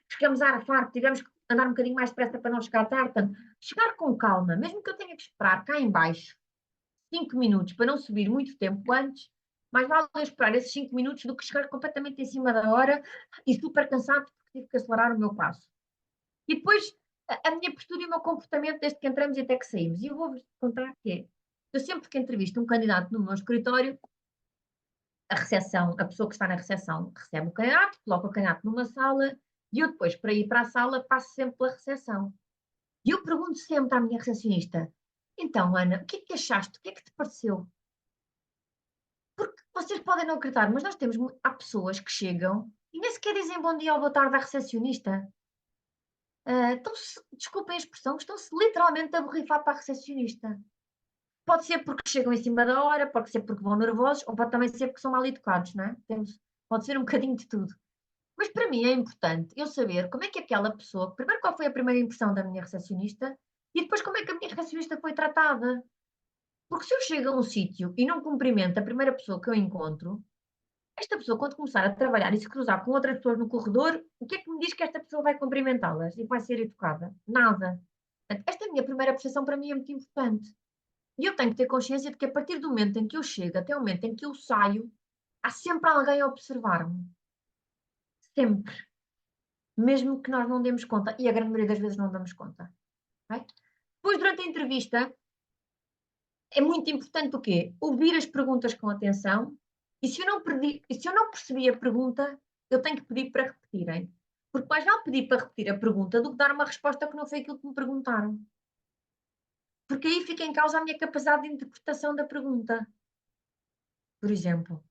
chegamos a arfar, tivemos que andar um bocadinho mais depressa para não chegar tarde. Portanto, chegar com calma, mesmo que eu tenha que esperar cá em baixo 5 minutos para não subir muito tempo antes, mais vale eu esperar esses 5 minutos do que chegar completamente em cima da hora e super cansado porque tive que acelerar o meu passo. E depois, a minha postura e o meu comportamento desde que entramos e até que saímos. E eu vou-vos contar que é, eu sempre que entrevisto um candidato no meu escritório, a recepção, a pessoa que está na recepção recebe o candidato, coloca o candidato numa sala e eu depois, para ir para a sala, passo sempre pela recepção. E eu pergunto sempre à minha recepcionista, então, Ana, o que é que achaste? O que é que te pareceu? Porque vocês podem não acreditar, mas há pessoas que chegam e nem sequer dizem bom dia ou boa tarde à recepcionista. Desculpem a expressão, estão-se literalmente a borrifar para a recepcionista. Pode ser porque chegam em cima da hora, pode ser porque vão nervosos, ou pode também ser porque são mal educados, não é? Pode ser um bocadinho de tudo. Mas para mim é importante eu saber como é que aquela pessoa, primeiro qual foi a primeira impressão da minha recepcionista e depois como é que a minha recepcionista foi tratada. Porque se eu chego a um sítio e não cumprimento a primeira pessoa que eu encontro, esta pessoa, quando começar a trabalhar e se cruzar com outras pessoas no corredor, o que é que me diz que esta pessoa vai cumprimentá-las e vai ser educada? Nada. Esta minha primeira percepção para mim é muito importante. E eu tenho que ter consciência de que a partir do momento em que eu chego até o momento em que eu saio, há sempre alguém a observar-me. sempre, mesmo que nós não demos conta, e a grande maioria das vezes não damos conta. Ok? Depois, durante a entrevista, é muito importante o quê? Ouvir as perguntas com atenção, e se eu não percebi a pergunta, eu tenho que pedir para repetirem. Porque mais vale pedir para repetir a pergunta do que dar uma resposta que não foi aquilo que me perguntaram. Porque aí fica em causa a minha capacidade de interpretação da pergunta. Por exemplo,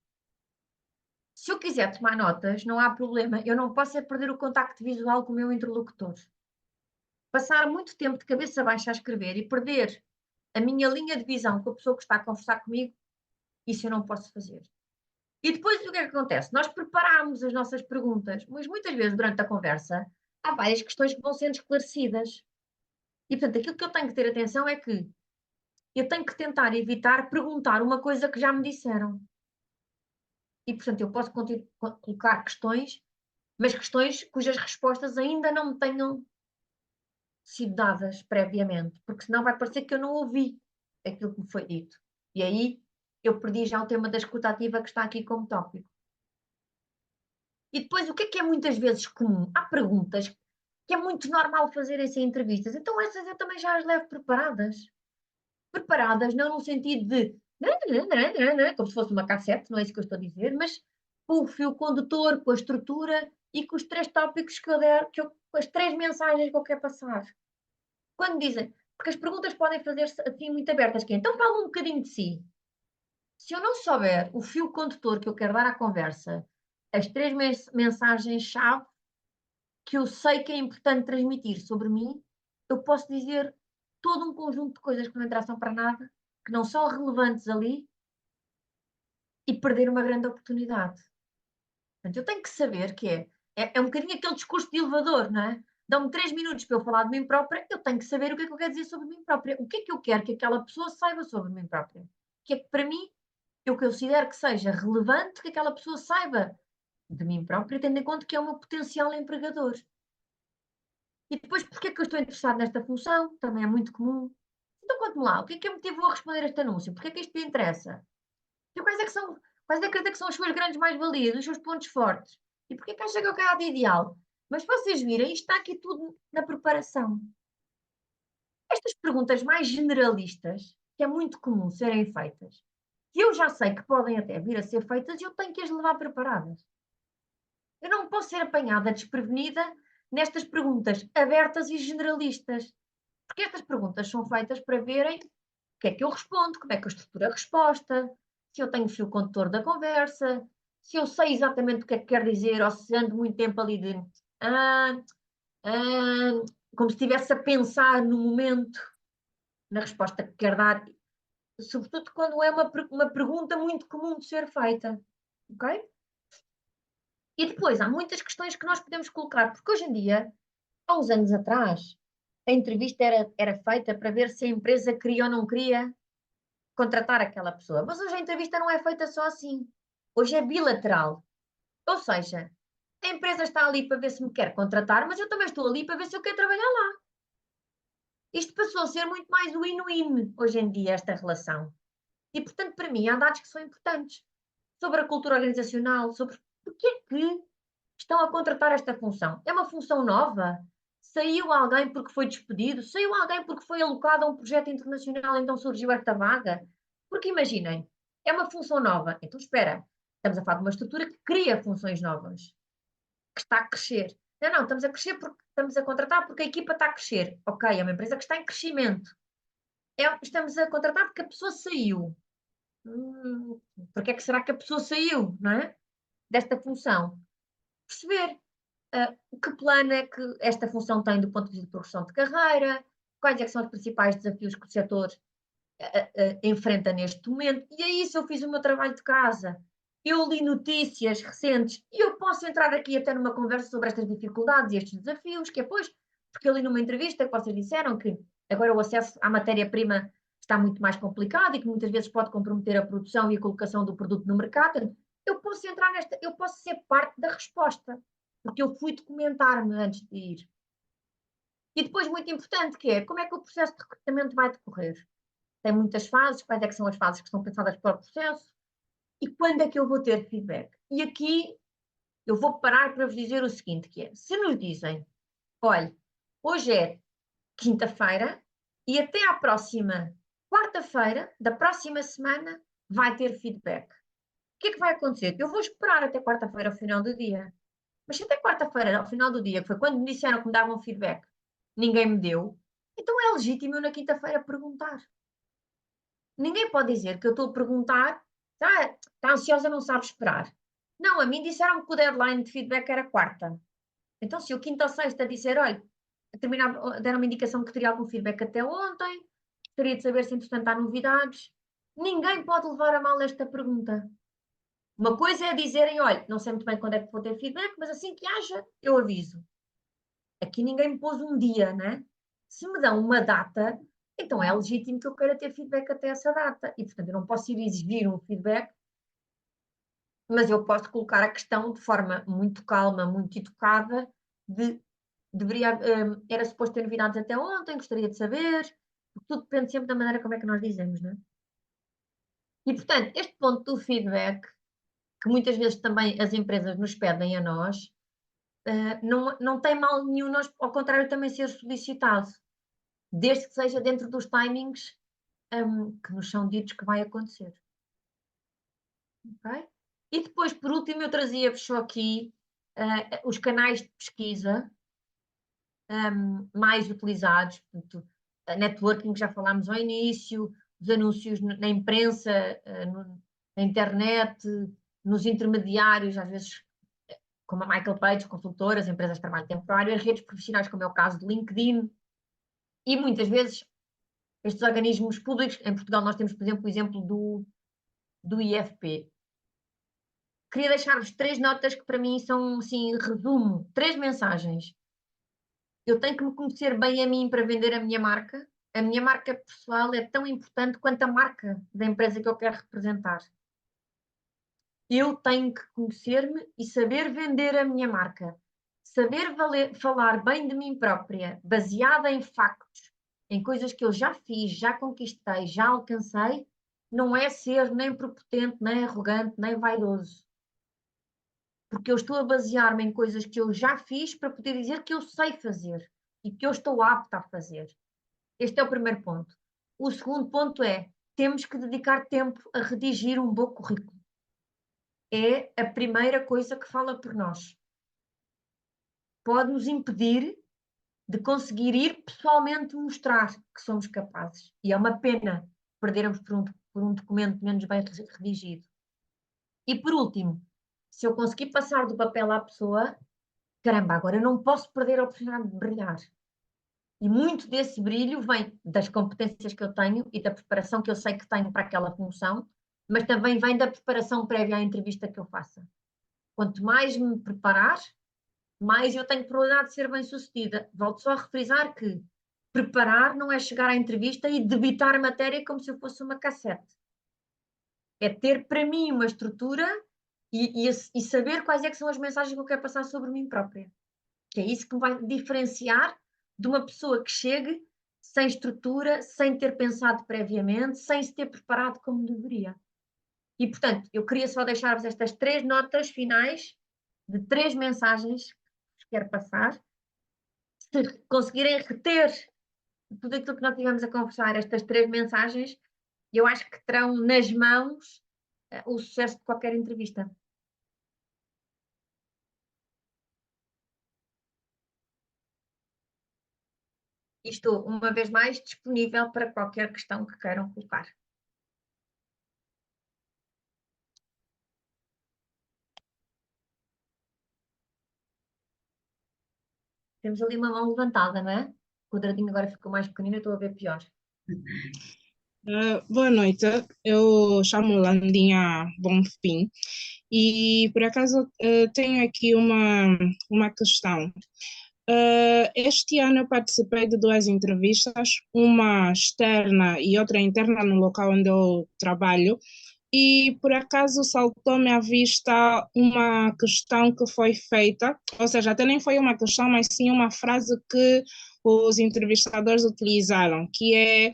se eu quiser tomar notas, não há problema, eu não posso é perder o contacto visual com o meu interlocutor. Passar muito tempo de cabeça baixa a escrever e perder a minha linha de visão com a pessoa que está a conversar comigo, isso eu não posso fazer. E depois o que é que acontece? Nós preparamos as nossas perguntas, mas muitas vezes durante a conversa há várias questões que vão sendo esclarecidas. E portanto, aquilo que eu tenho que ter atenção é que eu tenho que tentar evitar perguntar uma coisa que já me disseram. E portanto, eu posso colocar questões, mas questões cujas respostas ainda não me tenham sido dadas previamente, porque senão vai parecer que eu não ouvi aquilo que me foi dito. E aí eu perdi já o tema da escuta ativa que está aqui como tópico. E depois, o que é muitas vezes comum? Há perguntas que é muito normal fazerem-se em entrevistas, então essas eu também já as levo preparadas. Preparadas não no sentido de como se fosse uma cassete, não é isso que eu estou a dizer, mas com o fio condutor, com a estrutura e com os 3 tópicos que eu der, com as 3 mensagens que eu quero passar. Quando dizem, porque as perguntas podem fazer-se assim muito abertas, que é, então fala um bocadinho de si. Se eu não souber o fio condutor que eu quero dar à conversa, as 3 mensagens-chave que eu sei que é importante transmitir sobre mim, eu posso dizer todo um conjunto de coisas que não interessam para nada, que não são relevantes ali, e perder uma grande oportunidade. Portanto, eu tenho que saber que é um bocadinho aquele discurso de elevador, não é? Dão-me 3 minutos para eu falar de mim própria, eu tenho que saber o que é que eu quero dizer sobre mim própria. O que é que eu quero que aquela pessoa saiba sobre mim própria? O que é que para mim, eu considero que seja relevante que aquela pessoa saiba de mim própria, tendo em conta que é um potencial empregador. E depois, porque é que eu estou interessado nesta função? Também é muito comum. Então, conte-me lá, o que é que me motivou a responder este anúncio? Porque é que isto me interessa? E quais é que são as suas grandes mais-valias, os seus pontos fortes? E porquê que acha que eu quero de ideal? Mas se vocês virem, isto está aqui tudo na preparação. Estas perguntas mais generalistas, que é muito comum serem feitas, que eu já sei que podem até vir a ser feitas, eu tenho que as levar preparadas. Eu não posso ser apanhada desprevenida nestas perguntas abertas e generalistas. Porque estas perguntas são feitas para verem o que é que eu respondo, como é que eu estruturo a resposta, se eu tenho fio condutor da conversa, se eu sei exatamente o que é que quer dizer, ou se ando muito tempo ali de ah, ah, como se estivesse a pensar no momento, na resposta que quer dar, sobretudo quando é uma pergunta muito comum de ser feita. Ok? E depois há muitas questões que nós podemos colocar, porque hoje em dia, há uns anos atrás, a entrevista era feita para ver se a empresa queria ou não queria contratar aquela pessoa. Mas hoje a entrevista não é feita só assim. Hoje é bilateral. Ou seja, a empresa está ali para ver se me quer contratar, mas eu também estou ali para ver se eu quero trabalhar lá. Isto passou a ser muito mais win-win hoje em dia, esta relação. E, portanto, para mim, há dados que são importantes sobre a cultura organizacional, sobre porque é que estão a contratar esta função. É uma função nova? Saiu alguém porque foi despedido? Saiu alguém porque foi alocado a um projeto internacional, então surgiu esta vaga? Porque imaginem, é uma função nova. Então espera, estamos a falar de uma estrutura que cria funções novas, que está a crescer. Não, estamos a crescer porque estamos a contratar porque a equipa está a crescer. Ok, é uma empresa que está em crescimento. Estamos a contratar porque a pessoa saiu. Porque é que será que a pessoa saiu, não é? Desta função? Perceber que plano é que esta função tem do ponto de vista de progressão de carreira, quais é que são os principais desafios que o setor enfrenta neste momento. E é isso, eu fiz o meu trabalho de casa. Eu li notícias recentes e eu posso entrar aqui até numa conversa sobre estas dificuldades e estes desafios, que é pois, porque eu li numa entrevista que vocês disseram que agora o acesso à matéria-prima está muito mais complicado e que muitas vezes pode comprometer a produção e a colocação do produto no mercado. Eu posso entrar eu posso ser parte da resposta, porque eu fui documentar-me antes de ir. E depois, muito importante, que é como é que o processo de recrutamento vai decorrer? Tem muitas fases, quais é que são as fases que estão pensadas para o processo e quando é que eu vou ter feedback? E aqui eu vou parar para vos dizer o seguinte, que é, se nos dizem, olha, hoje é quinta-feira e até à próxima quarta-feira da próxima semana vai ter feedback. O que é que vai acontecer? Eu vou esperar até quarta-feira ao final do dia. Mas se até quarta-feira ao final do dia, que foi quando me disseram que me davam feedback, ninguém me deu, então é legítimo eu na quinta-feira perguntar. Ninguém pode dizer que eu estou a perguntar, está ansiosa, não sabe esperar. Não, a mim disseram que o deadline de feedback era quarta. Então, se eu quinta ou sexta disser, olha, deram uma indicação que teria algum feedback até ontem, gostaria de saber se entretanto há novidades. Ninguém pode levar a mal esta pergunta. Uma coisa é dizerem, olha, não sei muito bem quando é que vou ter feedback, mas assim que haja, eu aviso. Aqui ninguém me pôs um dia, né? Se me dão uma data, então é legítimo que eu queira ter feedback até essa data. E, portanto, eu não posso ir exigir um feedback, mas eu posso colocar a questão de forma muito calma, muito educada, era suposto ter novidades até ontem, gostaria de saber, porque tudo depende sempre da maneira como é que nós dizemos, não é? E, portanto, este ponto do feedback, que muitas vezes também as empresas nos pedem a nós, não tem mal nenhum nós, ao contrário, também ser solicitado, desde que seja dentro dos timings que nos são ditos que vai acontecer. Ok? E depois, por último, eu trazia-vos só aqui os canais de pesquisa mais utilizados, portanto, a networking que já falámos ao início, os anúncios na imprensa, na internet, nos intermediários, às vezes como a Michael Page, consultoras, empresas de trabalho temporário, as redes profissionais, como é o caso do LinkedIn, e muitas vezes estes organismos públicos, em Portugal nós temos, por exemplo, o exemplo do IFP. Queria deixar-vos 3 notas que para mim são, assim, resumo, 3 mensagens. Eu tenho que me conhecer bem a mim para vender a minha marca. A minha marca pessoal é tão importante quanto a marca da empresa que eu quero representar. Eu tenho que conhecer-me e saber vender a minha marca. Saber falar bem de mim própria, baseada em factos, em coisas que eu já fiz, já conquistei, já alcancei, não é ser nem prepotente, nem arrogante, nem vaidoso. Porque eu estou a basear-me em coisas que eu já fiz para poder dizer que eu sei fazer e que eu estou apta a fazer. Este é o primeiro ponto. O segundo ponto é, temos que dedicar tempo a redigir um bom currículo. É a primeira coisa que fala por nós. Pode nos impedir de conseguir ir pessoalmente mostrar que somos capazes. E é uma pena perdermos por um documento menos bem redigido. E por último, se eu conseguir passar do papel à pessoa, caramba, agora eu não posso perder a oportunidade de brilhar. E muito desse brilho vem das competências que eu tenho e da preparação que eu sei que tenho para aquela função, mas também vem da preparação prévia à entrevista que eu faça. Quanto mais me preparar, mais eu tenho probabilidade de ser bem-sucedida. Volto só a refrisar que preparar não é chegar à entrevista e debitar a matéria como se eu fosse uma cassete. É ter para mim uma estrutura e saber quais é que são as mensagens que eu quero passar sobre mim própria. Que é isso que me vai diferenciar de uma pessoa que chegue sem estrutura, sem ter pensado previamente, sem se ter preparado como deveria. E, portanto, eu queria só deixar-vos estas 3 notas finais de 3 mensagens que quero passar. Se conseguirem reter tudo aquilo que nós tivemos a conversar, estas 3 mensagens, eu acho que terão nas mãos o sucesso de qualquer entrevista. E estou, uma vez mais, disponível para qualquer questão que queiram colocar. Temos ali uma mão levantada, não é? O quadradinho agora ficou mais pequenino, eu estou a ver pior. Boa noite, eu chamo Landinha Bonfim e por acaso tenho aqui uma questão. Este ano eu participei de 2 entrevistas, uma externa e outra interna no local onde eu trabalho, e por acaso saltou-me à vista uma questão que foi feita, ou seja, até nem foi uma questão, mas sim uma frase que os entrevistadores utilizaram, que é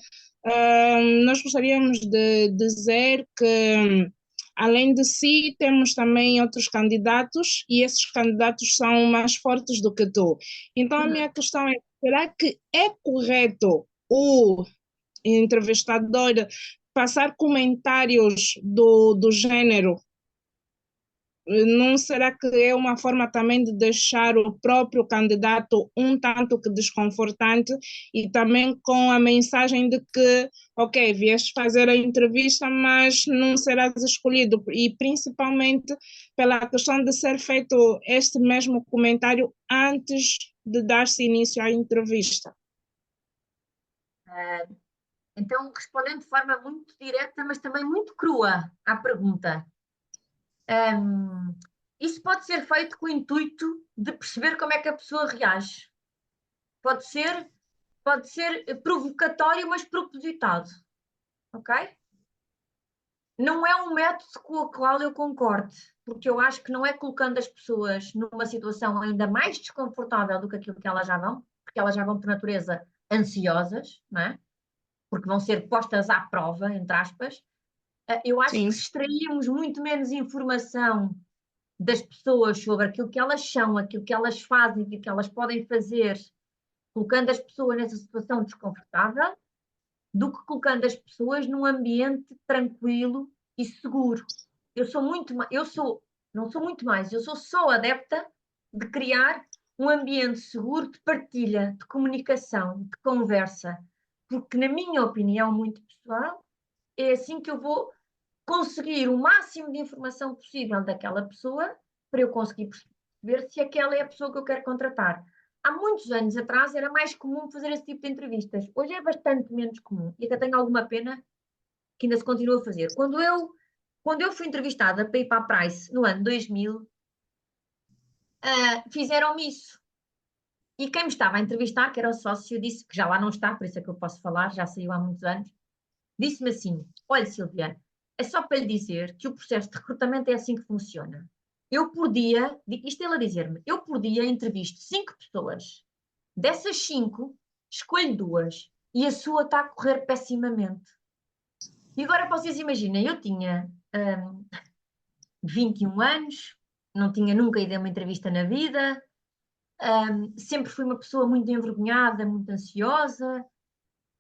nós gostaríamos de dizer que Além de si, temos também outros candidatos e esses candidatos são mais fortes do que tu. Então, a minha questão é, será que é correto o entrevistador passar comentários do género? Não será que é uma forma também de deixar o próprio candidato um tanto que desconfortante e também com a mensagem de que, ok, vieste fazer a entrevista, mas não serás escolhido, e principalmente pela questão de ser feito este mesmo comentário antes de dar-se início à entrevista? Então, respondendo de forma muito direta, mas também muito crua à pergunta. Isso pode ser feito com o intuito de perceber como é que a pessoa reage. Pode ser provocatório, mas propositado. Ok? Não é um método com o qual eu concordo, porque eu acho que não é colocando as pessoas numa situação ainda mais desconfortável do que aquilo que elas já vão, porque elas já vão por natureza ansiosas, não é? Porque vão ser postas à prova, entre aspas. Eu acho Sim. que se extraímos muito menos informação das pessoas sobre aquilo que elas são, aquilo que elas fazem, aquilo que elas podem fazer, colocando as pessoas nessa situação desconfortável, do que colocando as pessoas num ambiente tranquilo e seguro. Eu sou não sou muito mais, eu sou só adepta de criar um ambiente seguro de partilha, de comunicação, de conversa, porque na minha opinião muito pessoal, é assim que eu vou conseguir o máximo de informação possível daquela pessoa para eu conseguir perceber se aquela é a pessoa que eu quero contratar. Há muitos anos atrás era mais comum fazer esse tipo de entrevistas. Hoje é bastante menos comum e até tenho alguma pena que ainda se continua a fazer. Quando eu fui entrevistada para ir para a Price no ano 2000, fizeram-me isso. E quem me estava a entrevistar, que era o sócio, disse que já lá não está, por isso é que eu posso falar, já saiu há muitos anos, disse-me assim: olha, Silvia, é só para lhe dizer que o processo de recrutamento é assim que funciona. Eu por dia, isto ele a dizer-me, eu por dia entrevisto 5 pessoas. Dessas 5, escolho 2 e a sua está a correr pessimamente. E agora vocês imaginem, eu tinha 21 anos, não tinha nunca ido a uma entrevista na vida, sempre fui uma pessoa muito envergonhada, muito ansiosa,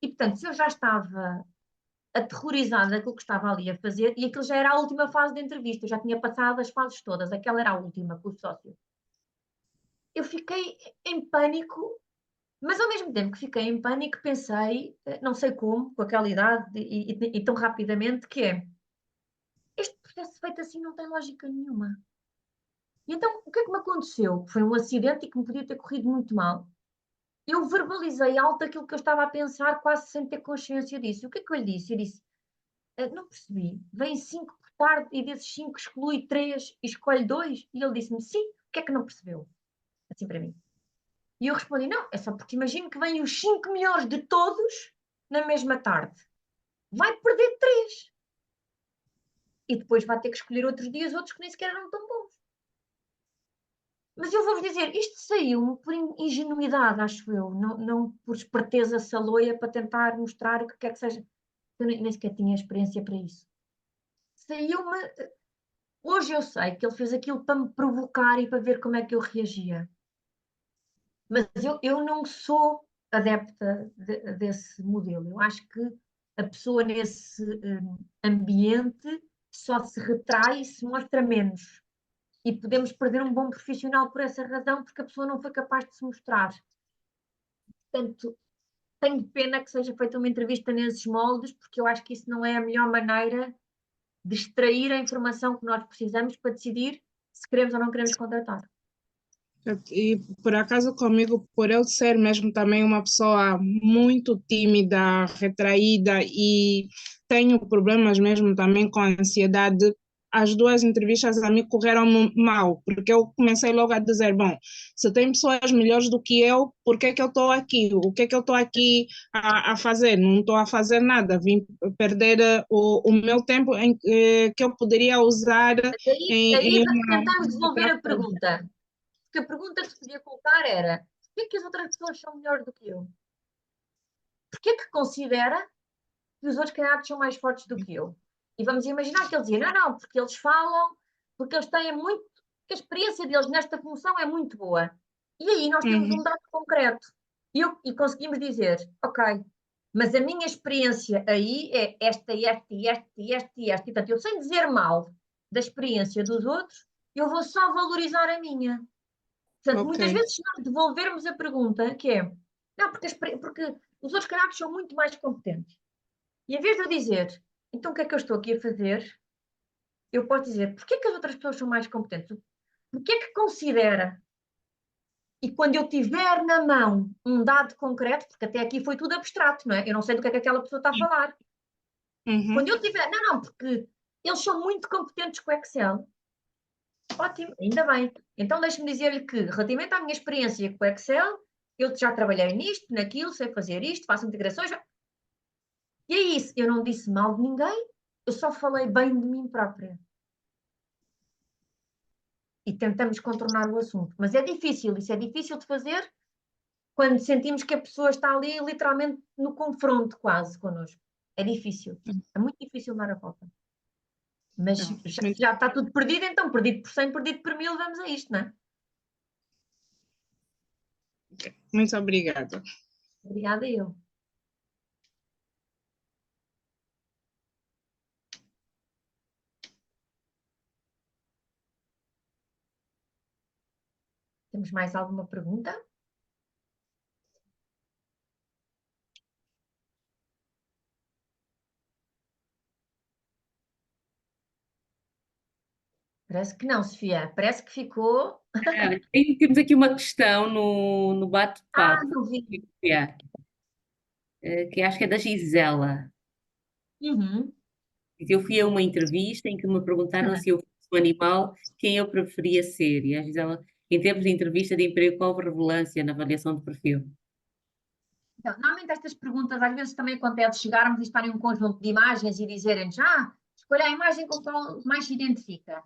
e portanto, se eu já estava aterrorizada com o que estava ali a fazer, e aquilo já era a última fase da entrevista, eu já tinha passado as fases todas, aquela era a última com o sócio. Eu fiquei em pânico, mas ao mesmo tempo que fiquei em pânico, pensei, não sei como, com aquela idade e tão rapidamente, que é, este processo feito assim não tem lógica nenhuma. E então, o que é que me aconteceu? Foi um acidente e que me podia ter corrido muito mal. Eu verbalizei alto aquilo que eu estava a pensar, quase sem ter consciência disso. O que é que eu lhe disse? Eu disse, não percebi, vem 5 por tarde e desses 5 exclui 3 e escolhe 2? E ele disse-me, sim, o que é que não percebeu? Assim para mim. E eu respondi, não, é só porque imagino que vêm os 5 melhores de todos na mesma tarde. Vai perder 3. E depois vai ter que escolher outros dias, outros que nem sequer eram tão bons. Mas eu vou-vos dizer, isto saiu-me por ingenuidade, acho eu, não por esperteza saloia para tentar mostrar o que quer que seja. Eu nem sequer tinha experiência para isso. Saiu-me. Hoje eu sei que ele fez aquilo para me provocar e para ver como é que eu reagia. Mas eu não sou adepta desse modelo. Eu acho que a pessoa nesse ambiente só se retrai e se mostra menos. E podemos perder um bom profissional por essa razão, porque a pessoa não foi capaz de se mostrar. Portanto, tenho pena que seja feita uma entrevista nesses moldes, porque eu acho que isso não é a melhor maneira de extrair a informação que nós precisamos para decidir se queremos ou não queremos contratar. E por acaso comigo, por eu ser mesmo também uma pessoa muito tímida, retraída e tenho problemas mesmo também com a ansiedade, as 2 entrevistas a mim correram mal, porque eu comecei logo a dizer, bom, se tem pessoas melhores do que eu, por que é que eu estou aqui? O que é que eu estou aqui a fazer? Não estou a fazer nada, vim perder o meu tempo que eu poderia usar Aí em uma tentamos desenvolver outra a coisa. pergunta. Porque a pergunta que se podia colocar era: porquê que as outras pessoas são melhores do que eu? Porquê que considera que os outros candidatos são mais fortes do que eu? E vamos imaginar que ele dizia, não, porque eles falam, porque eles têm muito, porque a experiência deles nesta função é muito boa. E aí nós temos um dado concreto. E conseguimos dizer, ok, mas a minha experiência aí é esta, esta, esta, esta e esta. E, portanto, eu sem dizer mal da experiência dos outros, eu vou só valorizar a minha. Portanto, muitas Ok. vezes, se nós devolvermos a pergunta, que é, não, porque os outros candidatos são muito mais competentes. E em vez de eu dizer, então o que é que eu estou aqui a fazer? Eu posso dizer, porquê que as outras pessoas são mais competentes? Porquê é que considera? E quando eu tiver na mão um dado concreto, porque até aqui foi tudo abstrato, não é? Eu não sei do que é que aquela pessoa está a falar. Quando eu tiver, não, porque eles são muito competentes com o Excel. Ótimo, ainda bem. Então deixe-me dizer-lhe que, relativamente à minha experiência com o Excel, eu já trabalhei nisto, naquilo, sei fazer isto, faço integrações. E é isso, eu não disse mal de ninguém, eu só falei bem de mim própria. E tentamos contornar o assunto. Mas é difícil, isso é difícil de fazer quando sentimos que a pessoa está ali literalmente no confronto quase connosco. É difícil. É muito difícil dar a volta. Mas Não, já está tudo perdido, então perdido por 100, perdido por 1000, vamos a isto, não é? muito obrigada. Obrigada eu. Temos mais alguma pergunta? Parece que não, Sofia. Parece que ficou. Temos aqui uma questão no bate-papo, Não vi. que acho que é da Gisela. Uhum. Eu fui a uma entrevista em que me perguntaram se eu fosse um animal, quem eu preferia ser. E a Gisela, em termos de entrevista de emprego, qual relevância na avaliação de perfil? Então, normalmente estas perguntas às vezes também acontece chegarmos e estarem um conjunto de imagens e dizerem-nos, escolha a imagem com a qual mais se identifica.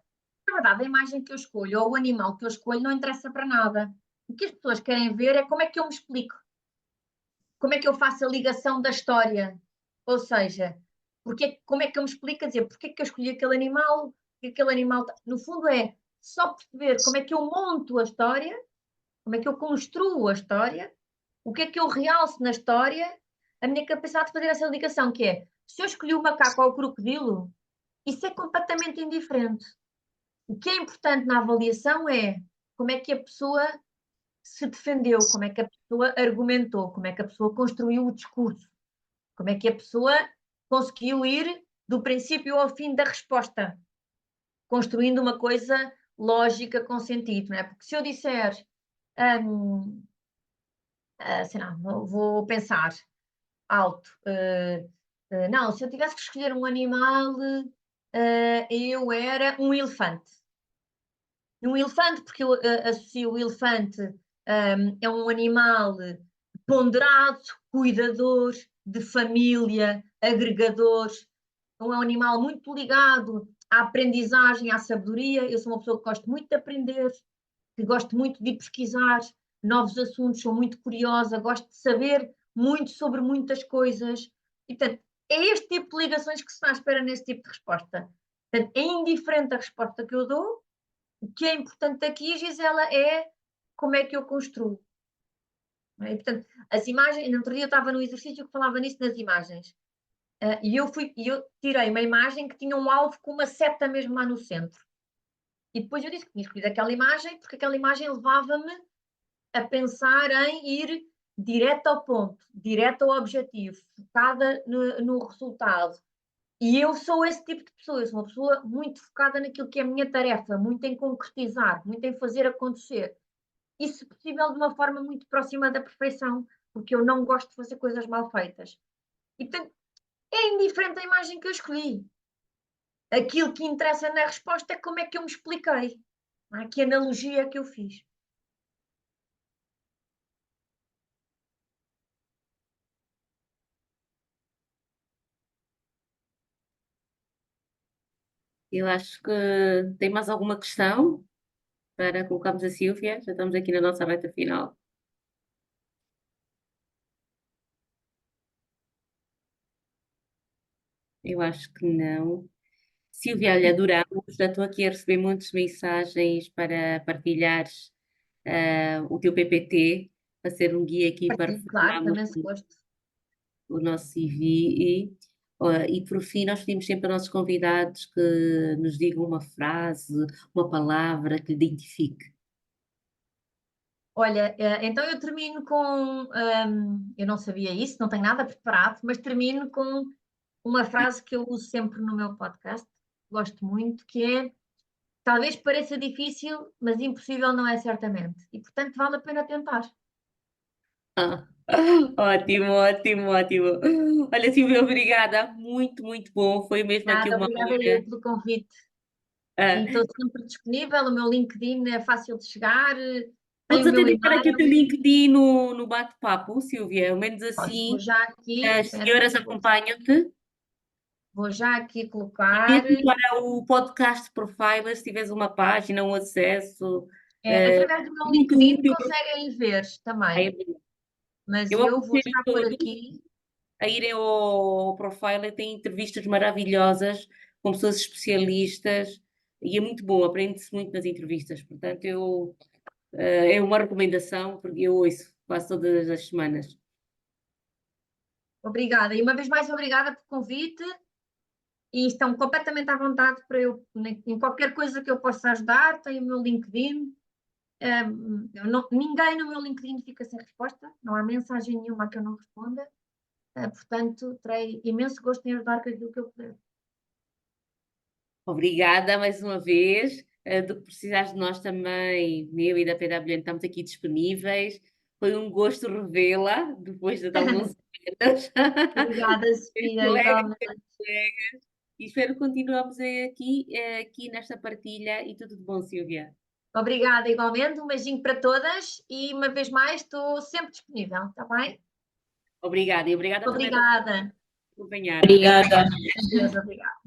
Na verdade, a imagem que eu escolho ou o animal que eu escolho não interessa para nada. O que as pessoas querem ver é como é que eu me explico. Como é que eu faço a ligação da história? Ou seja, como é que eu me explico a dizer porque é que eu escolhi aquele animal, porque aquele animal. No fundo, é só perceber como é que eu monto a história, como é que eu construo a história, o que é que eu realço na história, a minha capacidade de fazer essa ligação, que é se eu escolhi o macaco ou o crocodilo, isso é completamente indiferente. O que é importante na avaliação é como é que a pessoa se defendeu, como é que a pessoa argumentou, como é que a pessoa construiu o discurso, como é que a pessoa conseguiu ir do princípio ao fim da resposta, construindo uma coisa lógica com sentido, não é? Porque se eu disser, sei lá, vou pensar alto, não, se eu tivesse que escolher um animal, eu era um elefante. Um elefante, porque eu associo o elefante, é um animal ponderado, cuidador, de família, agregador, é um animal muito ligado à aprendizagem, à sabedoria. Eu sou uma pessoa que gosto muito de aprender, que gosto muito de pesquisar novos assuntos, sou muito curiosa, gosto de saber muito sobre muitas coisas. E, portanto, é este tipo de ligações que se está à espera nesse tipo de resposta. Portanto, é indiferente a resposta que eu dou. O que é importante aqui, Gisela, é como é que eu construo. E, portanto, as imagens, no outro dia eu estava no exercício que falava nisso nas imagens. E eu tirei uma imagem que tinha um alvo com uma seta mesmo lá no centro. E depois eu disse que tinha escolhido aquela imagem porque aquela imagem levava-me a pensar em ir direto ao ponto, direto ao objetivo, focada no resultado. E eu sou esse tipo de pessoa, eu sou uma pessoa muito focada naquilo que é a minha tarefa, muito em concretizar, muito em fazer acontecer. E, se possível, de uma forma muito próxima da perfeição, porque eu não gosto de fazer coisas mal feitas. E, portanto, é indiferente a imagem que eu escolhi. Aquilo que interessa na resposta é como é que eu me expliquei, não é? Que analogia é que eu fiz. Eu acho que tem mais alguma questão para colocarmos a Sílvia? Já estamos aqui na nossa reta final. Eu acho que não. Silvia, olha, adoramos. Já estou aqui a receber muitas mensagens para partilhares o teu PPT, para ser um guia aqui para Partilho, claro, reformarmos também se gosto. o nosso CV. E por fim, nós pedimos sempre aos nossos convidados que nos digam uma frase, uma palavra que lhe identifique. Olha, então eu termino com, eu não sabia isso, não tenho nada preparado, mas termino com uma frase que eu uso sempre no meu podcast, gosto muito, que é: talvez pareça difícil, mas impossível não é certamente. E portanto vale a pena tentar. Ah, ótimo, ótimo, ótimo. Olha, Silvia, obrigada. Muito, muito bom. Foi mesmo aqui Nada, uma obrigada eu hora. pelo convite. Ah, E estou sempre disponível, o meu LinkedIn é fácil de chegar, tem podes o até meu deixar aqui o teu e-mail. LinkedIn no bate-papo, Silvia. Ao menos Vou assim, já aqui, as espera, senhoras acompanham-te. vou já aqui E colocar. mesmo para o podcast Profiler, se tiveres uma página, um acesso, Através do meu muito LinkedIn útil. conseguem ver também, mas Eu eu vou aconselho já por todos aqui. a irem ao Profiler, tem entrevistas maravilhosas com pessoas especialistas e é muito bom, aprende-se muito nas entrevistas. Portanto, é uma recomendação, porque eu ouço quase todas as semanas. Obrigada. E uma vez mais, obrigada pelo convite. E estão completamente à vontade para eu, em qualquer coisa que eu possa ajudar, tenho o meu LinkedIn. Ninguém no meu LinkedIn fica sem resposta, não há mensagem nenhuma que eu não responda. Portanto, terei imenso gosto em ajudar com aquilo que eu puder. Obrigada mais uma vez. Do que precisares de nós também, eu e da PWN, estamos aqui disponíveis. Foi um gosto revê-la depois de alguns anos. Obrigada, Sofia, Colegas, igualmente. e espero que continuemos aqui nesta partilha e tudo de bom, Silvia. Obrigada, igualmente. Um beijinho para todas e, uma vez mais, estou sempre disponível, está bem? Obrigada e obrigada também por Obrigada. acompanhar. Obrigada. Adeus, obrigada.